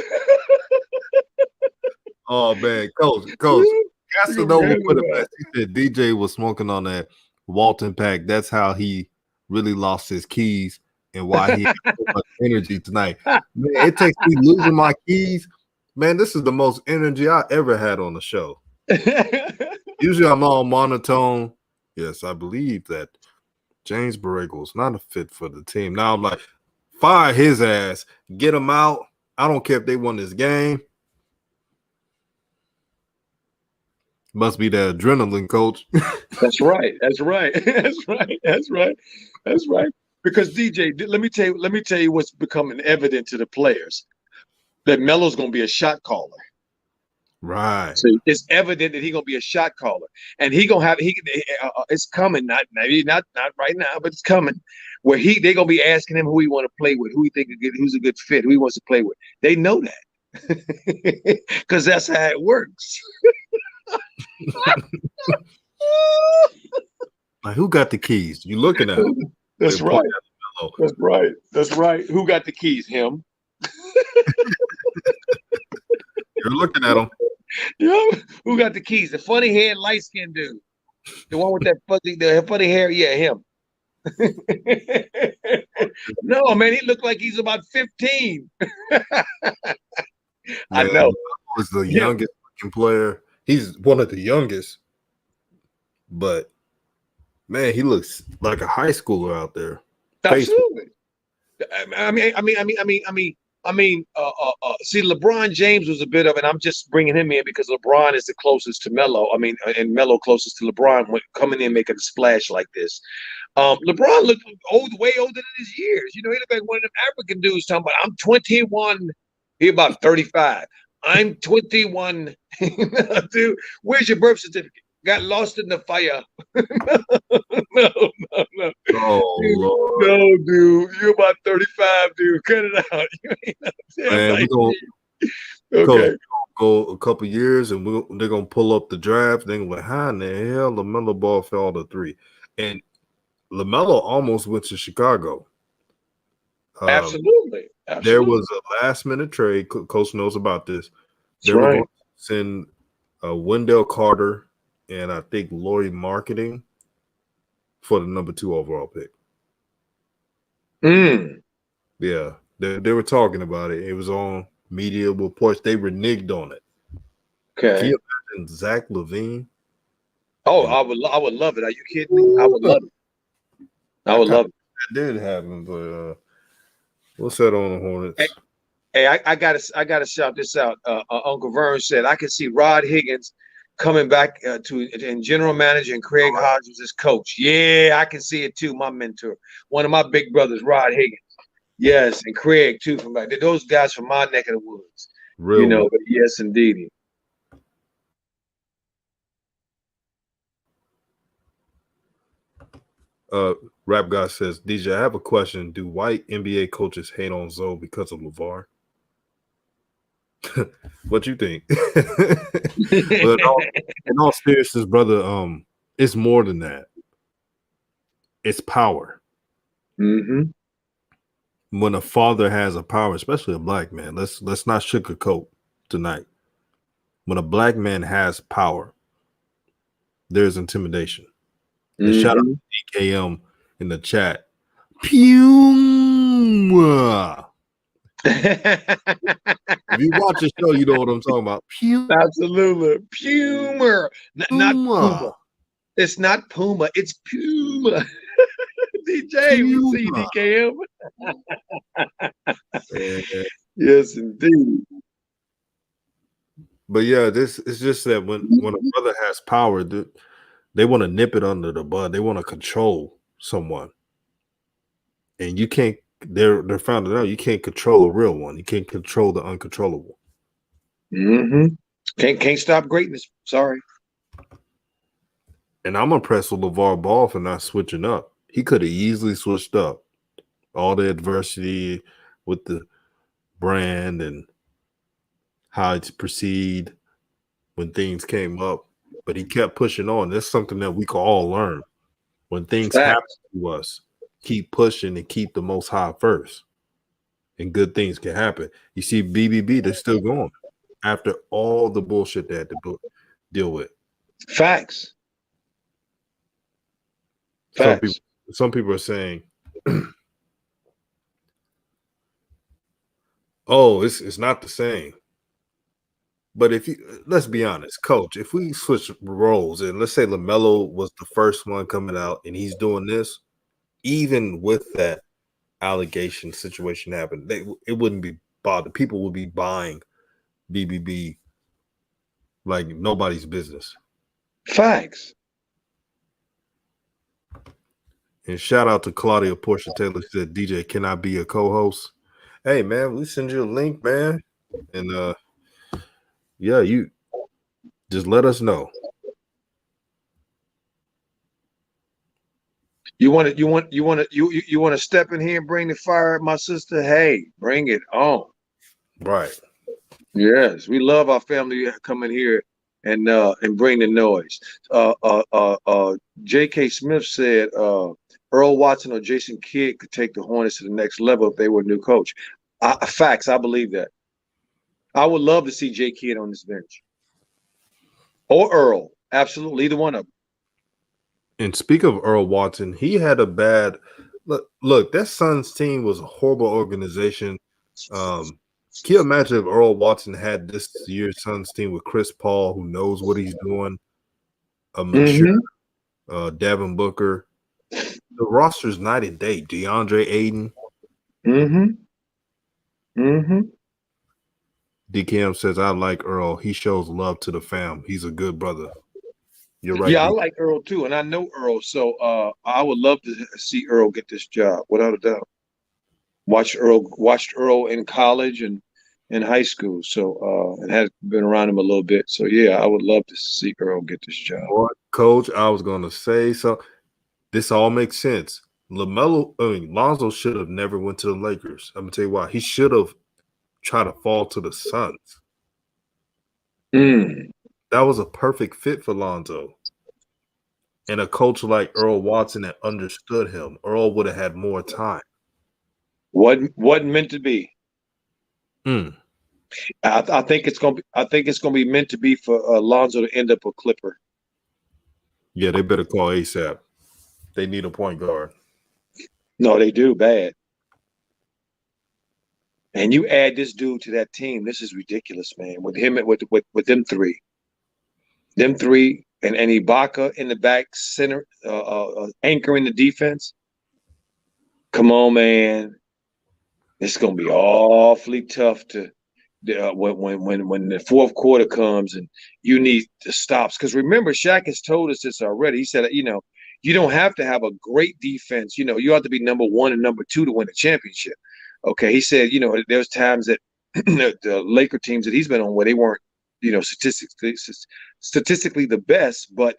[SPEAKER 2] Oh man, Coach, Casanova put it best. He said DJ was smoking on that Walton pack. That's how he really lost his keys and why he had so much energy tonight. Man, it takes me losing my keys. Man, this is the most energy I ever had on the show. Usually I'm all monotone. Yes, I believe that James Borrego is not a fit for the team. Now I'm like, fire his ass, get him out. I don't care if they won this game. Must be the adrenaline, coach.
[SPEAKER 3] That's right. That's right. That's right. That's right. That's right. Because DJ, let me tell you what's becoming evident to the players, that Melo's going to be a shot caller.
[SPEAKER 2] Right.
[SPEAKER 3] So it's evident that he's going to be a shot caller, and it's coming. Not right now, but it's coming. Where they're going to be asking him who he want to play with, who's a good fit, who he wants to play with. They know that because that's how it works.
[SPEAKER 2] Like, who got the keys? You looking at him.
[SPEAKER 3] That's right. That's right. That's right. Who got the keys? Him.
[SPEAKER 2] You're looking at him.
[SPEAKER 3] Yeah. Who got the keys? The funny haired, light skinned dude. The one with the funny hair. Yeah, him. No, man, he looked like he's about 15. I know.
[SPEAKER 2] He was the youngest looking player. He's one of the youngest, but man, he looks like a high schooler out there.
[SPEAKER 3] Absolutely. See, LeBron James was a bit of it. I'm just bringing him in because LeBron is the closest to Melo. And Melo closest to LeBron when coming in making a splash like this. LeBron looked way older than his years. You know, he looked like one of them African dudes talking about, I'm 21. He about 35. I'm 21. Dude, where's your birth certificate? Got lost in the fire. No.
[SPEAKER 2] Oh,
[SPEAKER 3] dude,
[SPEAKER 2] Lord.
[SPEAKER 3] no, dude. You're about 35, dude. Cut it out. You ain't no damn
[SPEAKER 2] Man, we're gonna go a couple years, and they're gonna pull up the draft. They're gonna be like, how in the hell LaMelo Ball fell to 3? And LaMelo almost went to Chicago.
[SPEAKER 3] Absolutely.
[SPEAKER 2] There was a last-minute trade. Coach knows about this. They were going to send Wendell Carter and I think Laurie Marketing for the number 2 overall pick. Yeah, they were talking about it. It was on media reports. They reneged on it.
[SPEAKER 3] Okay.
[SPEAKER 2] Can you imagine Zach LaVine?
[SPEAKER 3] Oh, I would love it. Are you kidding me? I would love it. I would love it.
[SPEAKER 2] That did happen, but what's that on the Hornets?
[SPEAKER 3] Hey, I gotta shout this out. Uncle Vern said I can see Rod Higgins coming back and general manager and Craig Hodges as coach. Yeah, I can see it too. My mentor, one of my big brothers, Rod Higgins. Yes, and Craig too from back. Those guys from my neck of the woods.
[SPEAKER 2] Real,
[SPEAKER 3] but yes, indeed.
[SPEAKER 2] Rap guy says, DJ, I have a question. Do white NBA coaches hate on Zoe because of LeVar? What you think? But in all seriousness, brother, it's more than that. It's power.
[SPEAKER 3] Mm-hmm.
[SPEAKER 2] When a father has a power, especially a black man, let's not sugarcoat tonight. When a black man has power, there's intimidation. And shout out to DKM in the chat. Pew. If you watch the show, you know what I'm talking about. Pew.
[SPEAKER 3] Absolutely. Puma. Not Puma. It's not Puma. It's Puma. DJ, we see
[SPEAKER 2] Puma.
[SPEAKER 3] DKM.
[SPEAKER 2] Yeah.
[SPEAKER 3] Yes, indeed.
[SPEAKER 2] But yeah, this is just that when a brother has power, they want to nip it under the bud. They want to control someone, and you can't. They're found out you can't control a real one. You can't control the uncontrollable.
[SPEAKER 3] Mm-hmm. Can't stop greatness. Sorry.
[SPEAKER 2] And I'm impressed with LeVar Ball for not switching up. He could have easily switched up. All the adversity with the brand and how it's proceed when things came up, but he kept pushing on. That's something that we can all learn. When things happen to us, keep pushing and keep the Most High first, and good things can happen. You see, BBB, they're still going after all the bullshit they had to deal with.
[SPEAKER 3] Facts.
[SPEAKER 2] Some people are saying, "Oh, it's not the same." But let's be honest, Coach, if we switch roles and let's say LaMelo was the first one coming out and he's doing this, even with that allegation situation happen, it wouldn't be bothered. People would be buying BBB like nobody's business.
[SPEAKER 3] Facts.
[SPEAKER 2] And shout out to Claudia Portia Taylor, said, DJ, can I be a co-host? Hey man, we send you a link, man. And yeah, you just let us know.
[SPEAKER 3] You want to step in here and bring the fire, my sister? Hey, bring it on.
[SPEAKER 2] Right.
[SPEAKER 3] Yes, we love our family coming here and bring the noise. J.K. Smith said Earl Watson or Jason Kidd could take the Hornets to the next level if they were a new coach. Facts, I believe that. I would love to see J. Kidd on this bench. Or Earl. Absolutely, either one of them.
[SPEAKER 2] And speak of Earl Watson, he had a bad look. That Suns team was a horrible organization. Can you imagine if Earl Watson had this year's Suns team with Chris Paul, who knows what he's doing, a mature Devin Booker? The roster's night and day. DeAndre Ayton. DKM says, I like Earl. He shows love to the fam. He's a good brother. You're right.
[SPEAKER 3] Yeah, I like Earl too, and I know Earl, so I would love to see Earl get this job, without a doubt. Watched Earl in college and in high school, so and has been around him a little bit. So yeah, I would love to see Earl get this job.
[SPEAKER 2] Coach, I was gonna say so. This all makes sense. Lonzo should have never went to the Lakers. I'm gonna tell you why. He should have tried to fall to the Suns. That was a perfect fit for Lonzo. And a coach like Earl Watson that understood him. Earl would have had more time.
[SPEAKER 3] Wasn't meant to be. I think it's gonna be meant to be for Lonzo to end up a Clipper.
[SPEAKER 2] Yeah, they better call ASAP. They need a point guard.
[SPEAKER 3] No, they do bad. And you add this dude to that team, this is ridiculous, man. With him, with them three, and Ibaka in the back center, anchoring the defense. Come on, man. It's gonna be awfully tough to when the fourth quarter comes and you need the stops. Because remember, Shaq has told us this already. He said, you don't have to have a great defense. You have to be number one and number two to win a championship. Okay, he said, there's times that the Laker teams that he's been on where they weren't, statistically the best, but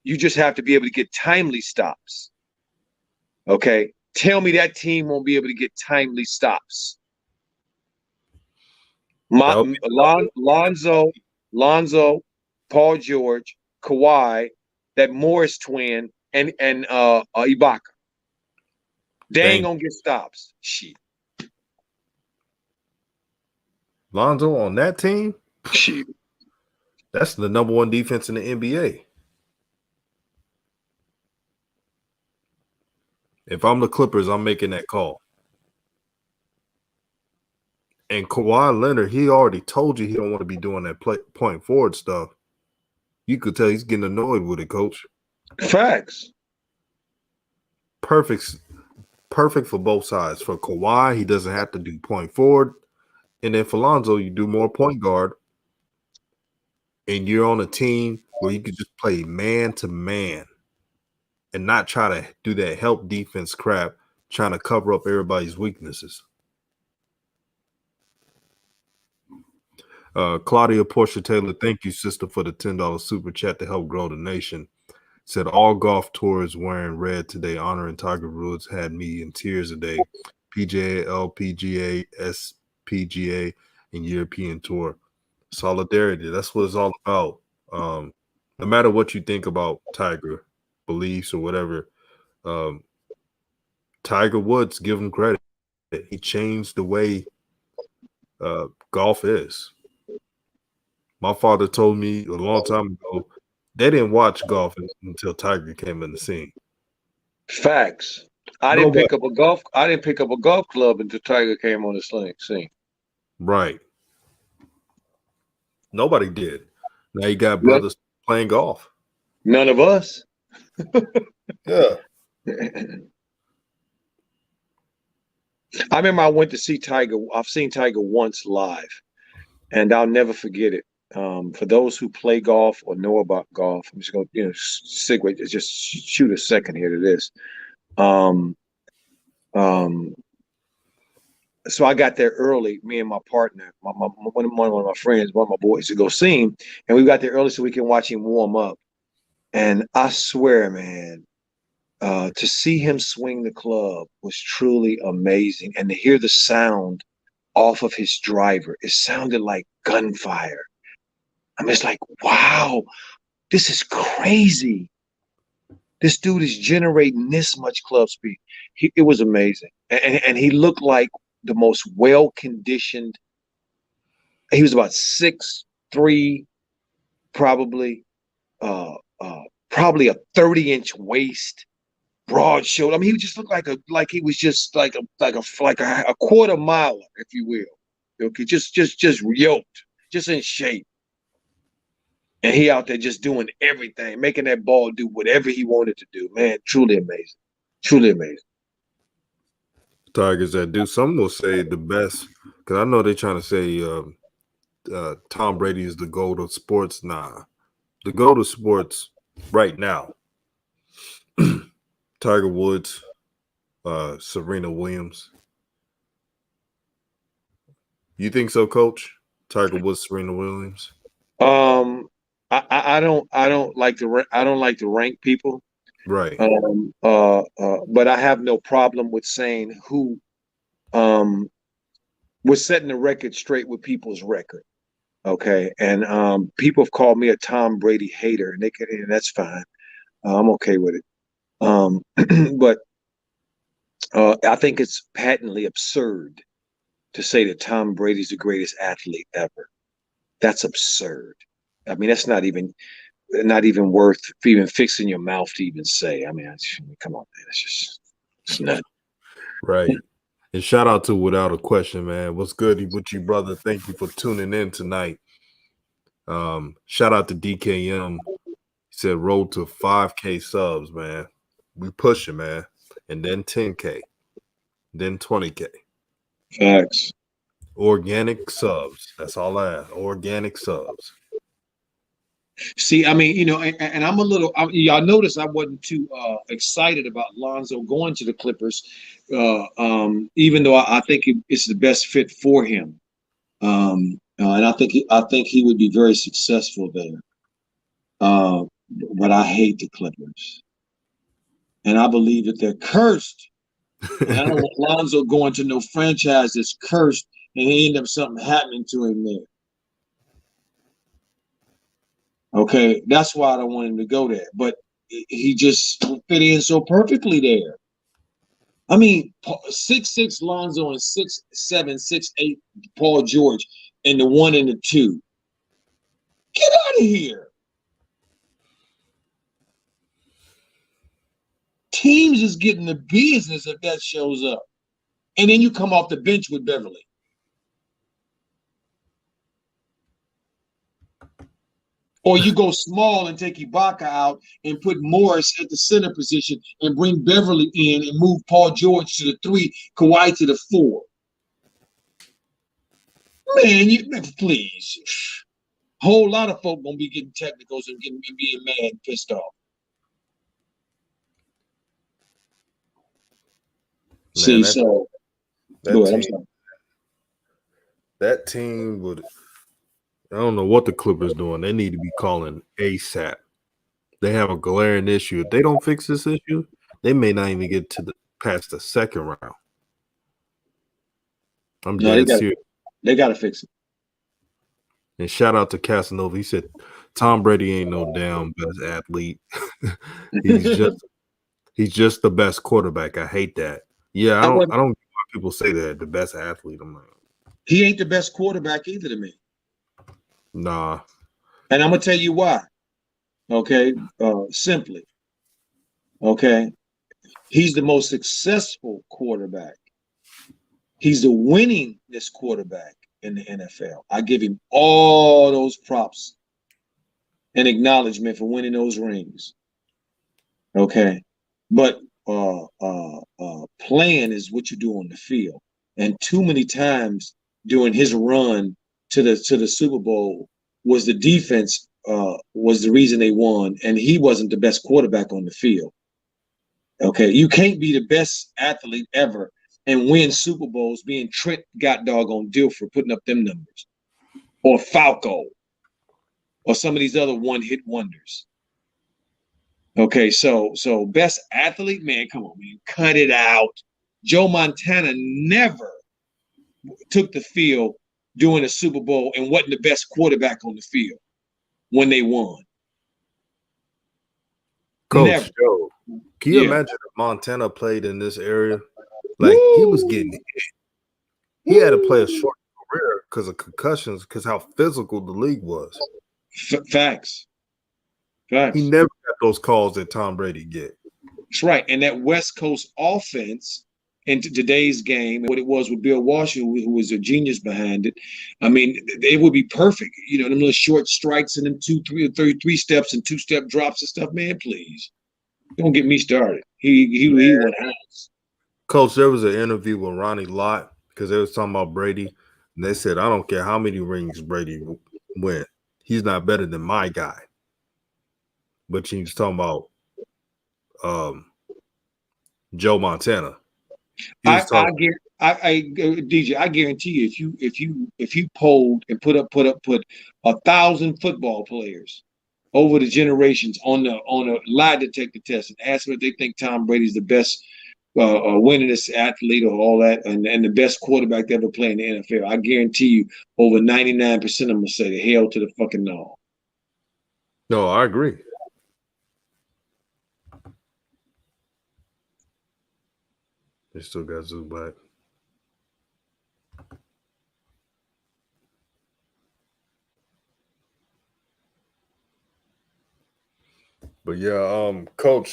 [SPEAKER 3] you just have to be able to get timely stops. Okay, tell me that team won't be able to get timely stops.
[SPEAKER 2] That would be
[SPEAKER 3] Lonzo, Paul George, Kawhi, that Morris twin, and Ibaka. They ain't
[SPEAKER 2] dang.
[SPEAKER 3] gonna get stops. Shit.
[SPEAKER 2] Lonzo on that team?
[SPEAKER 3] Shit.
[SPEAKER 2] That's the number one defense in the NBA. If I'm the Clippers, I'm making that call. And Kawhi Leonard, he already told you he don't want to be doing that point forward stuff. You could tell he's getting annoyed with it, Coach.
[SPEAKER 3] Facts.
[SPEAKER 2] Perfect for both sides. For Kawhi, he doesn't have to do point forward. And then for Lonzo, you do more point guard. And you're on a team where you could just play man to man and not try to do that help defense crap, trying to cover up everybody's weaknesses. Claudia Portia Taylor, thank you, sister, for the $10 super chat to help grow the nation. Said all golf tours wearing red today, honoring Tiger Woods, had me in tears today. PGA, LPGA, SPGA, and European Tour. Solidarity, that's what it's all about. No matter what you think about Tiger, beliefs or whatever, Tiger Woods, give him credit. He changed the way golf is. My father told me a long time ago they didn't watch golf until Tiger came in the scene.
[SPEAKER 3] Facts. I didn't pick up a golf club until Tiger came on the scene.
[SPEAKER 2] Right. Nobody did. Now you got brothers playing golf.
[SPEAKER 3] None of us.
[SPEAKER 2] Yeah.
[SPEAKER 3] I remember I went to see Tiger. I've seen Tiger once live, and I'll never forget it. For those who play golf or know about golf, I'm just going to segue. Just shoot a second here to this. So I got there early. Me and my partner, one of my friends, one of my boys, to go see him, and we got there early so we can watch him warm up. And I swear, man, to see him swing the club was truly amazing, and to hear the sound off of his driver, it sounded like gunfire. I'm just like, wow, this is crazy. This dude is generating this much club speed. It was amazing. And he looked like the most well-conditioned. He was about 6'3", probably a 30-inch waist, broad shoulder. I mean, he just looked like he was just like a quarter miler, if you will. Okay, just yoked, just in shape. And he out there just doing everything, making that ball do whatever he wanted to do. Man, truly amazing. Truly amazing.
[SPEAKER 2] Tigers that do. Some will say the best, because I know they're trying to say Tom Brady is the GOAT of sports. Nah. The GOAT of sports right now, Tiger Woods, Serena Williams. You think so, Coach? Tiger Woods, Serena Williams?
[SPEAKER 3] I don't like to rank people.
[SPEAKER 2] Right.
[SPEAKER 3] But I have no problem with saying who we're setting the record straight with people's record. Okay. And people have called me a Tom Brady hater, and and that's fine. I'm okay with it. But I think it's patently absurd to say that Tom Brady's the greatest athlete ever. That's absurd. I mean, that's not even worth even fixing your mouth to even say. I mean, come on, man. It's not.
[SPEAKER 2] Right. And shout out to Without a Question, man. What's good with you, brother? Thank you for tuning in tonight. Shout out to DKM. He said road to 5K subs, man. We pushing, man. And then 10K. Then 20K.
[SPEAKER 3] Facts.
[SPEAKER 2] Organic subs. That's all I have. Organic subs.
[SPEAKER 3] See, I mean, and I'm a little. Y'all notice I wasn't too excited about Lonzo going to the Clippers, even though I think it's the best fit for him, and I think he would be very successful there. But I hate the Clippers, and I believe that they're cursed. And I don't want Lonzo going to no franchise that's cursed, and he end up something happening to him there. Okay, that's why I don't want him to go there. But he just fit in so perfectly there. I mean, 6'6" Lonzo and 6'7", 6'8" Paul George, and the 1 and the 2. Get out of here. Teams is getting the business if that shows up. And then you come off the bench with Beverly. Or you go small and take Ibaka out and put Morris at the center position and bring Beverly in and move Paul George to the 3, Kawhi to the 4. Man, please. A whole lot of folk gonna be getting technicals and being mad and pissed off.
[SPEAKER 2] Man,
[SPEAKER 3] See, so
[SPEAKER 2] that team would. I don't know what the Clippers doing. They need to be calling ASAP. They have a glaring issue. If they don't fix this issue, they may not even get past the second round. I'm dead serious.
[SPEAKER 3] They got to fix it.
[SPEAKER 2] And shout out to Casanova. He said Tom Brady ain't no damn best athlete. he's just the best quarterback. I hate that. Yeah, I don't get why people say that the best athlete. I'm like,
[SPEAKER 3] he ain't the best quarterback either to me.
[SPEAKER 2] Nah.
[SPEAKER 3] And I'm gonna tell you why. Okay, simply. Okay, he's the most successful quarterback. He's the winningest quarterback in the NFL. I give him all those props and acknowledgement for winning those rings. Okay, but playing is what you do on the field. And too many times during his run to the Super Bowl was the defense was the reason they won, and he wasn't the best quarterback on the field. Okay, you can't be the best athlete ever and win Super Bowls being Trent got doggone Dilfer putting up them numbers, or Falco, or some of these other one-hit wonders. Okay, so best athlete, man, come on, man, cut it out. Joe Montana never took the field during a Super Bowl and wasn't the best quarterback on the field when they won.
[SPEAKER 2] Coach Joe, can you imagine if Montana played in this area? Like, he was getting hit. He had to play a short career because of concussions, because how physical the league was.
[SPEAKER 3] Facts.
[SPEAKER 2] He never got those calls that Tom Brady get.
[SPEAKER 3] That's right. And that West Coast offense in today's game, what it was with Bill Washington, who was a genius behind it, I mean, it would be perfect. You know, them little short strikes and them 2, 3, or 33 steps and 2-step drops and stuff. Man, please. Don't get me started. He went house.
[SPEAKER 2] Coach, there was an interview with Ronnie Lott because they was talking about Brady, and they said, I don't care how many rings Brady win. He's not better than my guy. But she's talking about Joe Montana.
[SPEAKER 3] DJ, I guarantee you, if you polled and put 1,000 football players over the generations on a lie detector test and ask them if they think Tom Brady's the best winningest athlete or all that, and the best quarterback to ever play in the NFL, I guarantee you, over 99% of them will say the hell to the fucking no.
[SPEAKER 2] No, I agree. They still got Zubac. But yeah, Coach,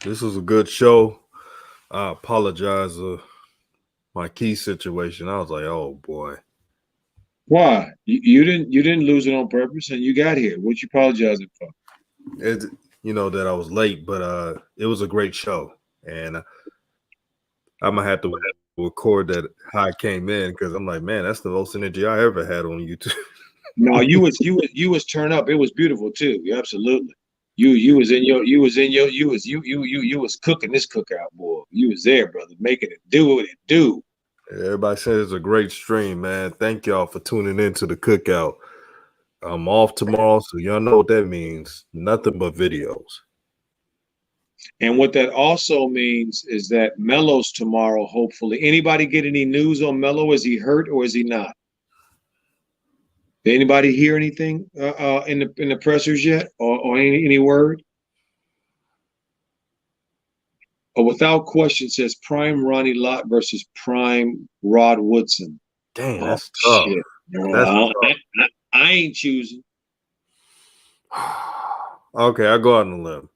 [SPEAKER 2] this was a good show. I apologize my key situation. I was like, oh boy.
[SPEAKER 3] Why? You didn't lose it on purpose, and you got here. What you apologizing for?
[SPEAKER 2] It, that I was late, but it was a great show, and I'm gonna have to record that how I came in because I'm like, man, that's the most energy I ever had on YouTube.
[SPEAKER 3] No, you was turn up. It was beautiful too. Absolutely. You was cooking this cookout, boy. You was there, brother, making it do what it do.
[SPEAKER 2] Everybody says it's a great stream, man. Thank y'all for tuning into the cookout. I'm off tomorrow, so y'all know what that means. Nothing but videos.
[SPEAKER 3] And what that also means is that Melo's tomorrow, hopefully. Anybody get any news on Melo? Is he hurt or is he not? Did anybody hear anything in the pressers yet, or any word? Without question, says prime Ronnie Lott versus prime Rod Woodson.
[SPEAKER 2] Dang,
[SPEAKER 3] Oh
[SPEAKER 2] that's tough.
[SPEAKER 3] shit!
[SPEAKER 2] That's
[SPEAKER 3] I ain't choosing.
[SPEAKER 2] Okay, I go out on a limb.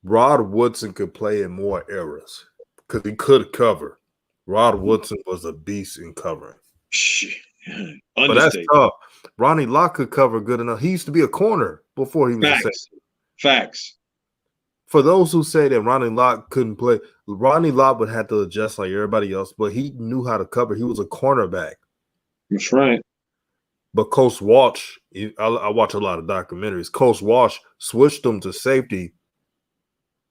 [SPEAKER 2] Rod Woodson could play in more eras because he could cover. Rod Woodson was a beast in covering.
[SPEAKER 3] Shit.
[SPEAKER 2] But that's
[SPEAKER 3] Understatement.
[SPEAKER 2] tough. Ronnie Lott could cover good enough. He used to be a corner before he was a safety.
[SPEAKER 3] Facts.
[SPEAKER 2] For those who say that Ronnie Lott couldn't play, Ronnie Lott would have to adjust like everybody else, but he knew how to cover. He was a cornerback.
[SPEAKER 3] That's right.
[SPEAKER 2] But Coach Walsh, I watch a lot of documentaries. Coach Walsh switched him to safety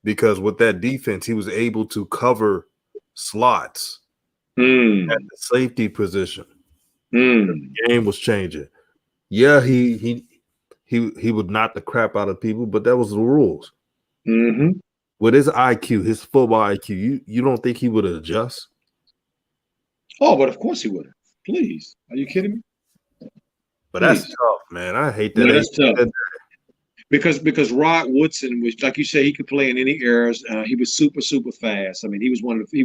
[SPEAKER 2] because with that defense, he was able to cover slots at the safety position. The game was changing. Yeah, he would knock the crap out of people, but that was the rules.
[SPEAKER 3] Mm-hmm.
[SPEAKER 2] With his IQ, his football IQ, you don't think he would adjust?
[SPEAKER 3] Oh, but of course he would have. Please. Are you kidding me?
[SPEAKER 2] But that's tough, man. I hate that.
[SPEAKER 3] No, that's tough. Because Rod Woodson was, like you say, he could play in any eras. He was super fast. I mean, he was he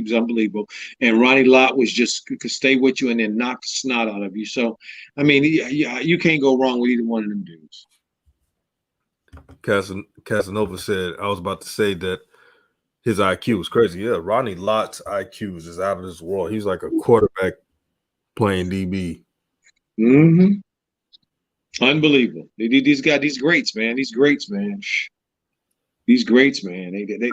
[SPEAKER 3] was unbelievable. And Ronnie Lott was just could stay with you and then knock the snot out of you. So, I mean, you can't go wrong with either one of them dudes.
[SPEAKER 2] Casanova said, I was about to say that his IQ was crazy. Yeah, Ronnie Lott's IQ is out of this world. He's like a quarterback playing DB.
[SPEAKER 3] Mm-hmm. Unbelievable. These guys, these greats, man. These greats, man.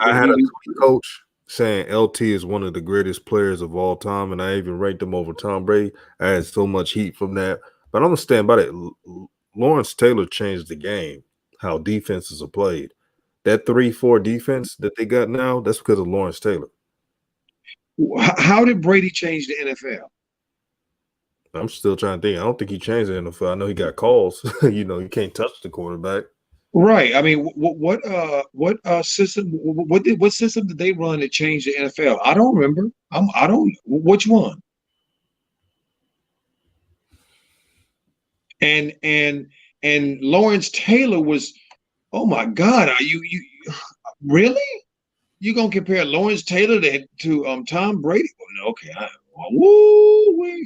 [SPEAKER 2] I had a coach saying LT is one of the greatest players of all time, and I even ranked him over Tom Brady. I had so much heat from that. But I'm going to stand by that. Lawrence Taylor changed the game, how defenses are played. That 3-4 defense that they got now, that's because of Lawrence Taylor.
[SPEAKER 3] How did Brady change the NFL?
[SPEAKER 2] I'm still trying to think. I don't think he changed the NFL. I know he got calls. You can't touch the quarterback.
[SPEAKER 3] Right. I mean, what system? What system did they run that changed the NFL? I don't remember. I don't. Which one? And Lawrence Taylor was. Oh my God! Are you really? You gonna compare Lawrence Taylor to Tom Brady? Okay. Woo.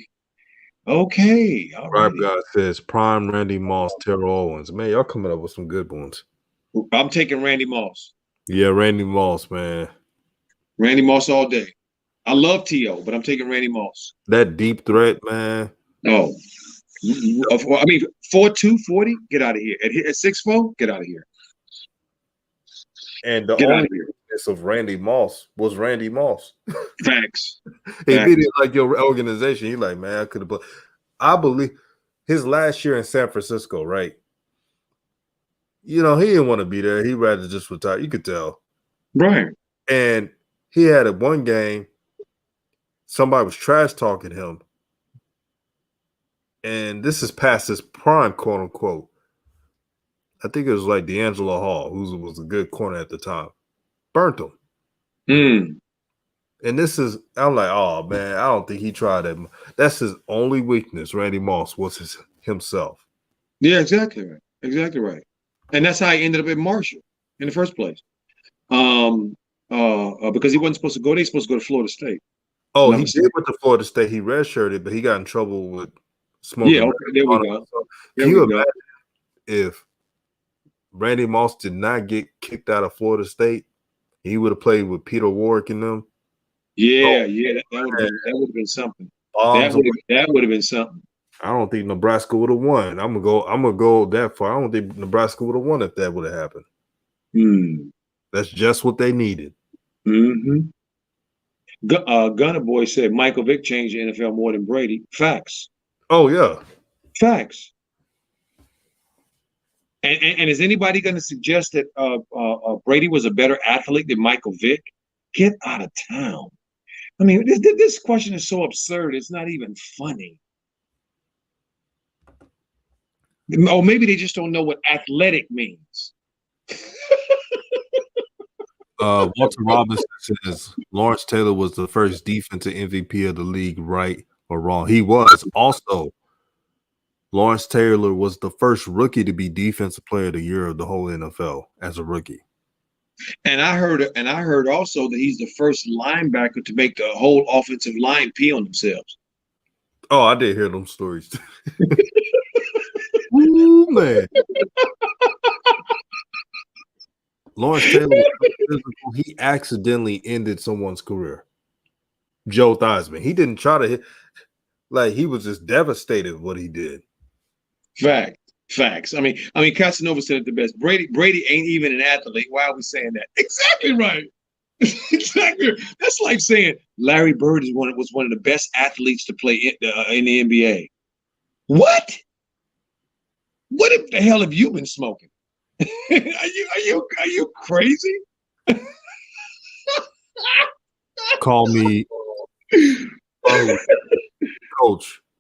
[SPEAKER 3] Okay. All right.
[SPEAKER 2] God says prime Randy Moss, Terrell Owens. Man, y'all coming up with some good ones.
[SPEAKER 3] I'm taking Randy Moss.
[SPEAKER 2] Yeah, Randy Moss, man.
[SPEAKER 3] Randy Moss all day. I love T.O., but I'm taking Randy Moss.
[SPEAKER 2] That deep threat, man.
[SPEAKER 3] Oh. I mean, 4'2", 40, get out of here. At 6'4", get out of here.
[SPEAKER 2] And the only weakness of Randy Moss was Randy Moss.
[SPEAKER 3] Facts.
[SPEAKER 2] He didn't like your organization. He like, man, I could have played. I believe his last year in San Francisco, right? He didn't want to be there. He'd rather just retire. You could tell.
[SPEAKER 3] Right.
[SPEAKER 2] And he had one game, somebody was trash talking him. And this is past his prime, quote unquote. I think it was like D'Angelo Hall, who was a good corner at the time. Burnt him. And I'm like, oh, man, I don't think he tried that. That's his only weakness, Randy Moss, was himself.
[SPEAKER 3] Yeah, exactly right. Exactly right. And that's how he ended up at Marshall in the first place. Because he wasn't supposed to go there. He's supposed to go to Florida State.
[SPEAKER 2] Oh, he did with the Florida State. He redshirted, but he got in trouble with smoking.
[SPEAKER 3] Yeah, okay, there we go.
[SPEAKER 2] Can you imagine if Randy Moss did not get kicked out of Florida State? He would have played with Peter Warwick and them.
[SPEAKER 3] Yeah, that would have been something. That would have been something.
[SPEAKER 2] I don't think Nebraska would have won. I'm gonna go that far. I don't think Nebraska would have won if that would have happened. That's just what they needed.
[SPEAKER 3] Gunner Boy said Michael Vick changed the NFL more than Brady. Facts.
[SPEAKER 2] Oh yeah.
[SPEAKER 3] Facts. And is anybody going to suggest that Brady was a better athlete than Michael Vick? Get out of town. I mean, this question is so absurd. It's not even funny. Or maybe they just don't know what athletic means.
[SPEAKER 2] Walter Robinson says Lawrence Taylor was the first defensive MVP of the league, right or wrong? He was. Also, Lawrence Taylor was the first rookie to be Defensive Player of the Year of the whole NFL as a rookie.
[SPEAKER 3] And I heard also that he's the first linebacker to make the whole offensive line pee on themselves.
[SPEAKER 2] Oh, I did hear them stories. Ooh, man. Lawrence Taylor was so physical, he accidentally ended someone's career. Joe Theismann. He didn't try to hit, like, he was just devastated what he did.
[SPEAKER 3] Facts. I mean, Casanova said it the best. Brady ain't even an athlete. Why are we saying that? Exactly right. Exactly. That's like saying Larry Bird was one of the best athletes to play in the NBA. What? What the hell have you been smoking? Are you crazy?
[SPEAKER 2] Call me.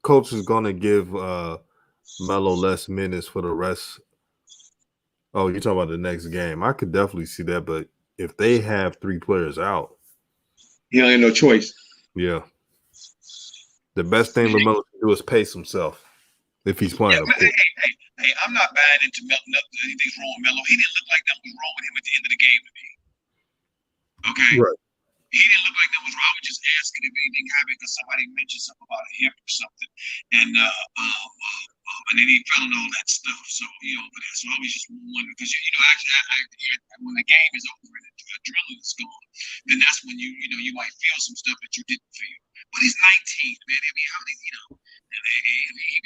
[SPEAKER 2] Coach is gonna give Melo less minutes for the rest. Oh, you're talking about the next game. I could definitely see that, but if they have 3 players out,
[SPEAKER 3] he don't have no choice.
[SPEAKER 2] Yeah. The best thing LaMelo can do is pace himself if he's playing.
[SPEAKER 3] Yeah, hey, I'm not buying into anything's wrong with Melo. He didn't look like that was wrong with him at the end of the game to me. Okay?
[SPEAKER 2] Right.
[SPEAKER 3] He didn't look like that was wrong. I was just asking if anything happened because somebody mentioned something about a hip or something. And then he fell and all that stuff. So, so I was just wondering because, actually, when the game is over and the adrenaline is gone, then that's when you might feel some stuff that you didn't feel. But he's 19, man. I mean, how did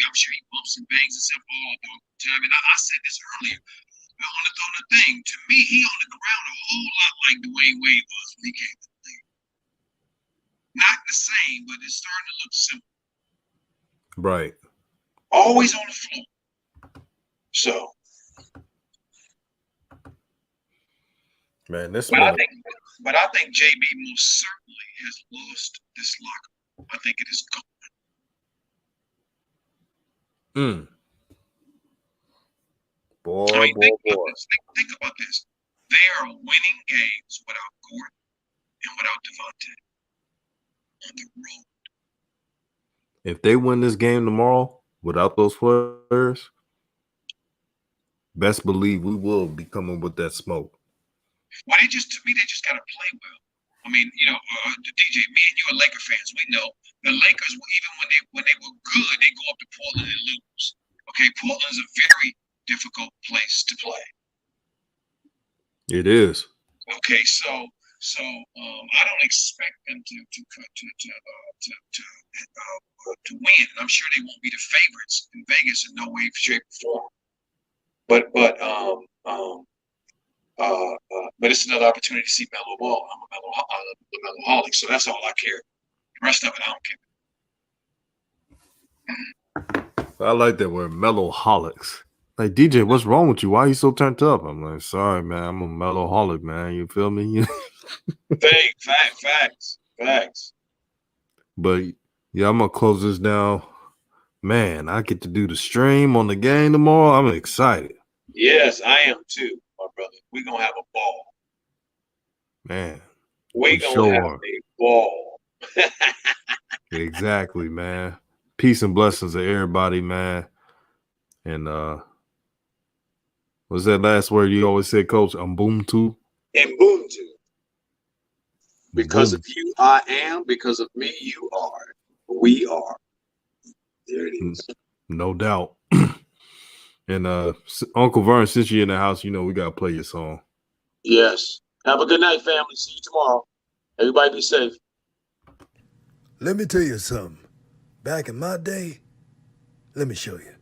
[SPEAKER 3] I'm sure he bumps and bangs himself all the time. And I said this earlier on the thing. To me, he on the ground a whole lot like Dwayne Wade was when he came to the league. Not the same, but it's starting to look similar.
[SPEAKER 2] Right.
[SPEAKER 3] Always on the floor. So,
[SPEAKER 2] man,
[SPEAKER 3] but I think JB most certainly has lost this locker. I think it is gone.
[SPEAKER 2] Boy.
[SPEAKER 3] Think about this. They are winning games without Gordon and without Devontae on the road.
[SPEAKER 2] If they win this game tomorrow without those players, best believe we will be coming with that smoke.
[SPEAKER 3] Well, they just got to play well. I mean, DJ, me and you are Laker fans. We know the Lakers, even when they were good, they go up to Portland and lose. Okay, Portland is a very difficult place to play.
[SPEAKER 2] It is.
[SPEAKER 3] Okay, so I don't expect them to win. I'm sure they won't be the favorites in Vegas in no way, shape, or form. But it's another opportunity to see Melo ball. I'm a Melo-holic, so that's all I care. The rest of it, I don't care.
[SPEAKER 2] I like that word, Melo-holics. Like, DJ, what's wrong with you? Why are you so turned up? I'm like, sorry, man. I'm a Melo-holic, man. You feel me?
[SPEAKER 3] Facts.
[SPEAKER 2] But, yeah, I'm going to close this down. Man, I get to do the stream on the game tomorrow. I'm excited.
[SPEAKER 3] Yes, I am too, my brother. We're going to have a ball.
[SPEAKER 2] Man.
[SPEAKER 3] We're going to have a ball.
[SPEAKER 2] Exactly, man. Peace and blessings to everybody, man. And what's that last word you always said, Coach? Ubuntu?
[SPEAKER 3] Ubuntu. Because of you, I am. Because of me, you are. We are. There it is.
[SPEAKER 2] No doubt. And Uncle Vern, since you're in the house, we got to play your song.
[SPEAKER 3] Yes. Have a good night, family. See you tomorrow. Everybody be safe.
[SPEAKER 4] Let me tell you something. Back in my day, let me show you.